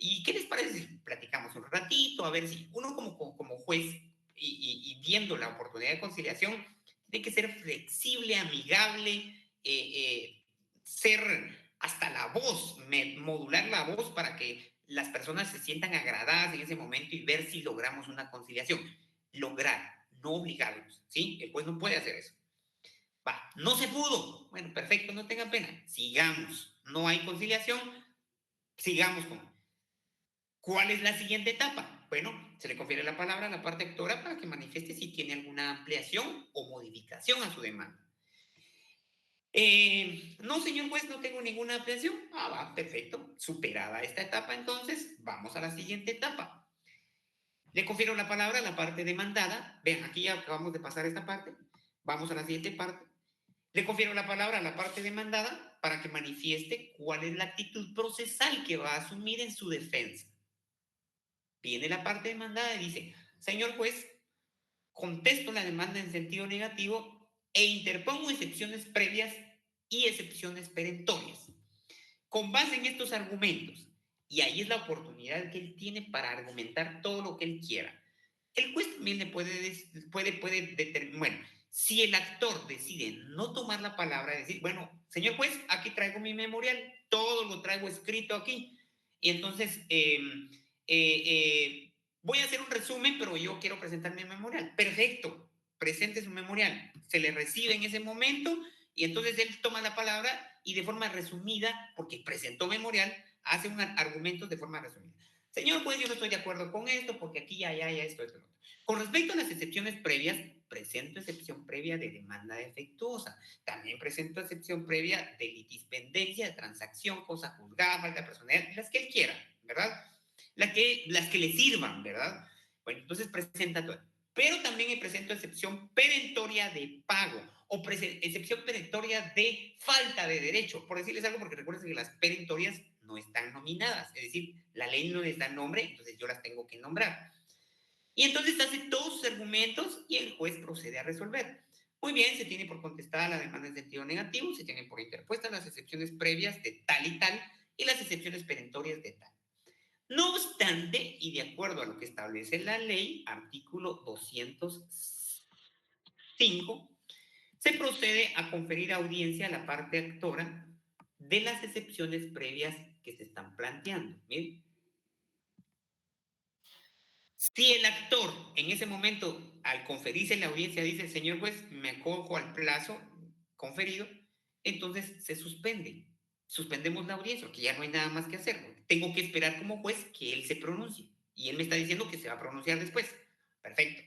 ¿Y qué les parece si platicamos un ratito? A ver si uno como juez y viendo la oportunidad de conciliación, tiene que ser flexible, amigable, ser hasta la voz, modular la voz para que las personas se sientan agradadas en ese momento y ver si logramos una conciliación. Lograr, no obligarlos, ¿sí? El juez no puede hacer eso. Va, no se pudo. Bueno, perfecto, no tengan pena. Sigamos. No hay conciliación, sigamos con... ¿Cuál es la siguiente etapa? Bueno, se le confiere la palabra a la parte actora para que manifieste si tiene alguna ampliación o modificación a su demanda. No, señor juez, no tengo ninguna ampliación. Ah, va, perfecto. Superada esta etapa, entonces, vamos a la siguiente etapa. Le confiero la palabra a la parte demandada. Vean, aquí ya acabamos de pasar esta parte. Vamos a la siguiente parte. Le confiero la palabra a la parte demandada para que manifieste cuál es la actitud procesal que va a asumir en su defensa. Viene la parte demandada y dice, señor juez, contesto la demanda en sentido negativo e interpongo excepciones previas y excepciones perentorias. Con base en estos argumentos, y ahí es la oportunidad que él tiene para argumentar todo lo que él quiera. El juez también le puede determinar, bueno, si el actor decide no tomar la palabra, decir, bueno, señor juez, aquí traigo mi memorial, todo lo traigo escrito aquí, y entonces voy a hacer un resumen, pero yo quiero presentar mi memorial. Perfecto, presente su memorial, se le recibe en ese momento, y entonces él toma la palabra y de forma resumida, porque presentó memorial, hace un argumento de forma resumida. Señor juez, yo no estoy de acuerdo con esto, porque aquí ya esto. Con respecto a las excepciones previas, presento excepción previa de demanda defectuosa. También presento excepción previa de litispendencia, de transacción, cosa juzgada, falta de personalidad, las que él quiera, ¿verdad? Las que le sirvan, ¿verdad? Bueno, entonces presenta todo. Pero también presento excepción perentoria de pago o excepción perentoria de falta de derecho. Por decirles algo, porque recuerden que las perentorias no están nominadas. Es decir, la ley no les da nombre, entonces yo las tengo que nombrar. Y entonces hace todos sus argumentos y el juez procede a resolver. Muy bien, se tiene por contestada la demanda en sentido negativo, se tienen por interpuestas las excepciones previas de tal y tal y las excepciones perentorias de tal. No obstante, y de acuerdo a lo que establece la ley, artículo 205, se procede a conferir audiencia a la parte actora de las excepciones previas que se están planteando. Miren. Si el actor en ese momento, al conferirse la audiencia, dice, señor juez, me acojo al plazo conferido, entonces se suspende. Suspendemos la audiencia, porque ya no hay nada más que hacer. Tengo que esperar como juez que él se pronuncie. Y él me está diciendo que se va a pronunciar después. Perfecto.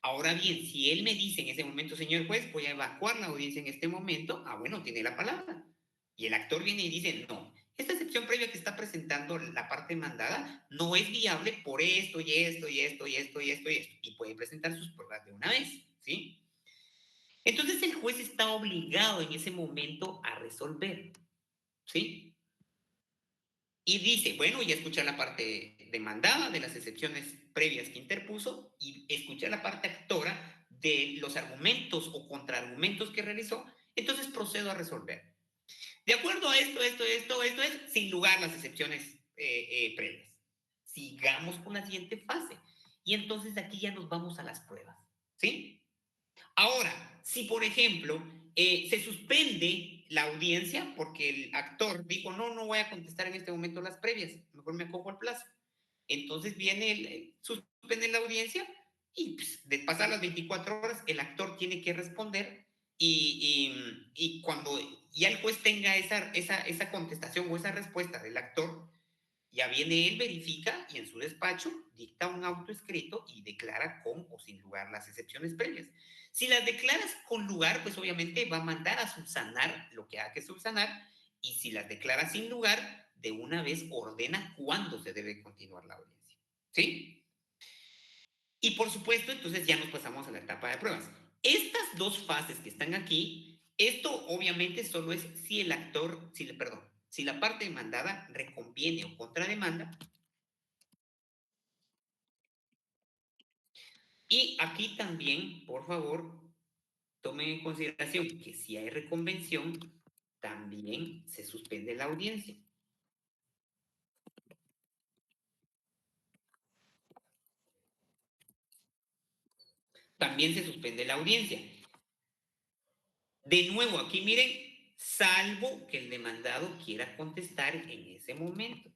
Ahora bien, si él me dice en ese momento, señor juez, voy a evacuar la audiencia en este momento, bueno, tiene la palabra. Y el actor viene y dice, no, esta excepción previa que está presentando la parte demandada no es viable por esto y esto y esto y esto y esto y esto. Y puede presentar sus pruebas de una vez, ¿sí? Entonces el juez está obligado en ese momento a resolver, ¿sí? Y dice, bueno, ya escuché la parte demandada de las excepciones previas que interpuso y escuché la parte actora de los argumentos o contraargumentos que realizó, entonces procedo a resolver. De acuerdo a esto es, sin lugar las excepciones previas. Sigamos con la siguiente fase. Y entonces aquí ya nos vamos a las pruebas, ¿sí? Ahora, si por ejemplo se suspende la audiencia porque el actor dijo, no voy a contestar en este momento las previas, mejor me acojo al plazo. Entonces viene suspende la audiencia y pues, de pasar las 24 horas, el actor tiene que responder y cuando ya el juez tenga esa contestación o esa respuesta del actor, ya viene él, verifica y en su despacho dicta un auto escrito y declara con o sin lugar las excepciones previas. Si las declaras con lugar, pues obviamente va a mandar a subsanar lo que haga que subsanar, y si las declara sin lugar, de una vez ordena cuándo se debe continuar la audiencia. ¿Sí? Y por supuesto, entonces ya nos pasamos a la etapa de pruebas. Estas dos fases que están aquí, esto obviamente solo es si el actor, si la parte demandada reconviene o contrademanda. Y aquí también, por favor, tomen en consideración que si hay reconvención, también se suspende la audiencia. También se suspende la audiencia. De nuevo, aquí miren, salvo que el demandado quiera contestar en ese momento.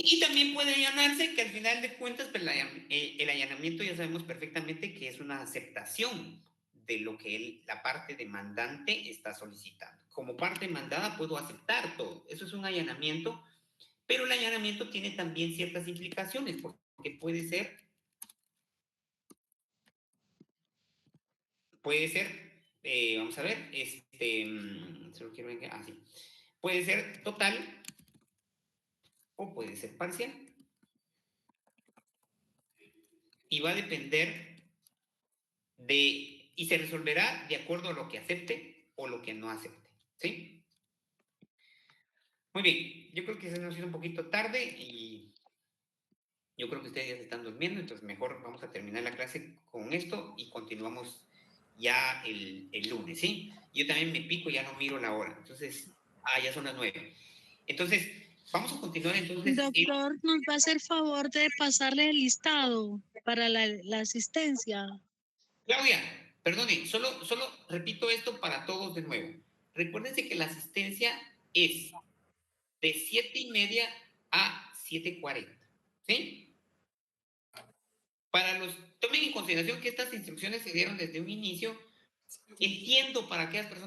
Y también puede allanarse, que al final de cuentas, pues, el allanamiento ya sabemos perfectamente que es una aceptación de lo que la parte demandante está solicitando. Como parte demandada puedo aceptar todo. Eso es un allanamiento, pero el allanamiento tiene también ciertas implicaciones, porque puede ser, vamos a ver, solo quiero ver, sí. Puede ser total o puede ser parcial. Y va a depender y se resolverá de acuerdo a lo que acepte o lo que no acepte, ¿sí? Muy bien, yo creo que se nos hizo un poquito tarde y yo creo que ustedes ya se están durmiendo, entonces mejor vamos a terminar la clase con esto y continuamos ya el lunes, ¿sí? Yo también me pico, ya no miro la hora, entonces, ya son las 9. Entonces, vamos a continuar entonces. Doctor, ¿nos va a hacer favor de pasarle el listado para la asistencia? Claudia, perdone, solo repito esto para todos de nuevo. Recuérdense que la asistencia es de 7:30 a 7:40, ¿sí? Tomen en consideración que estas instrucciones se dieron desde un inicio. Entiendo para aquellas personas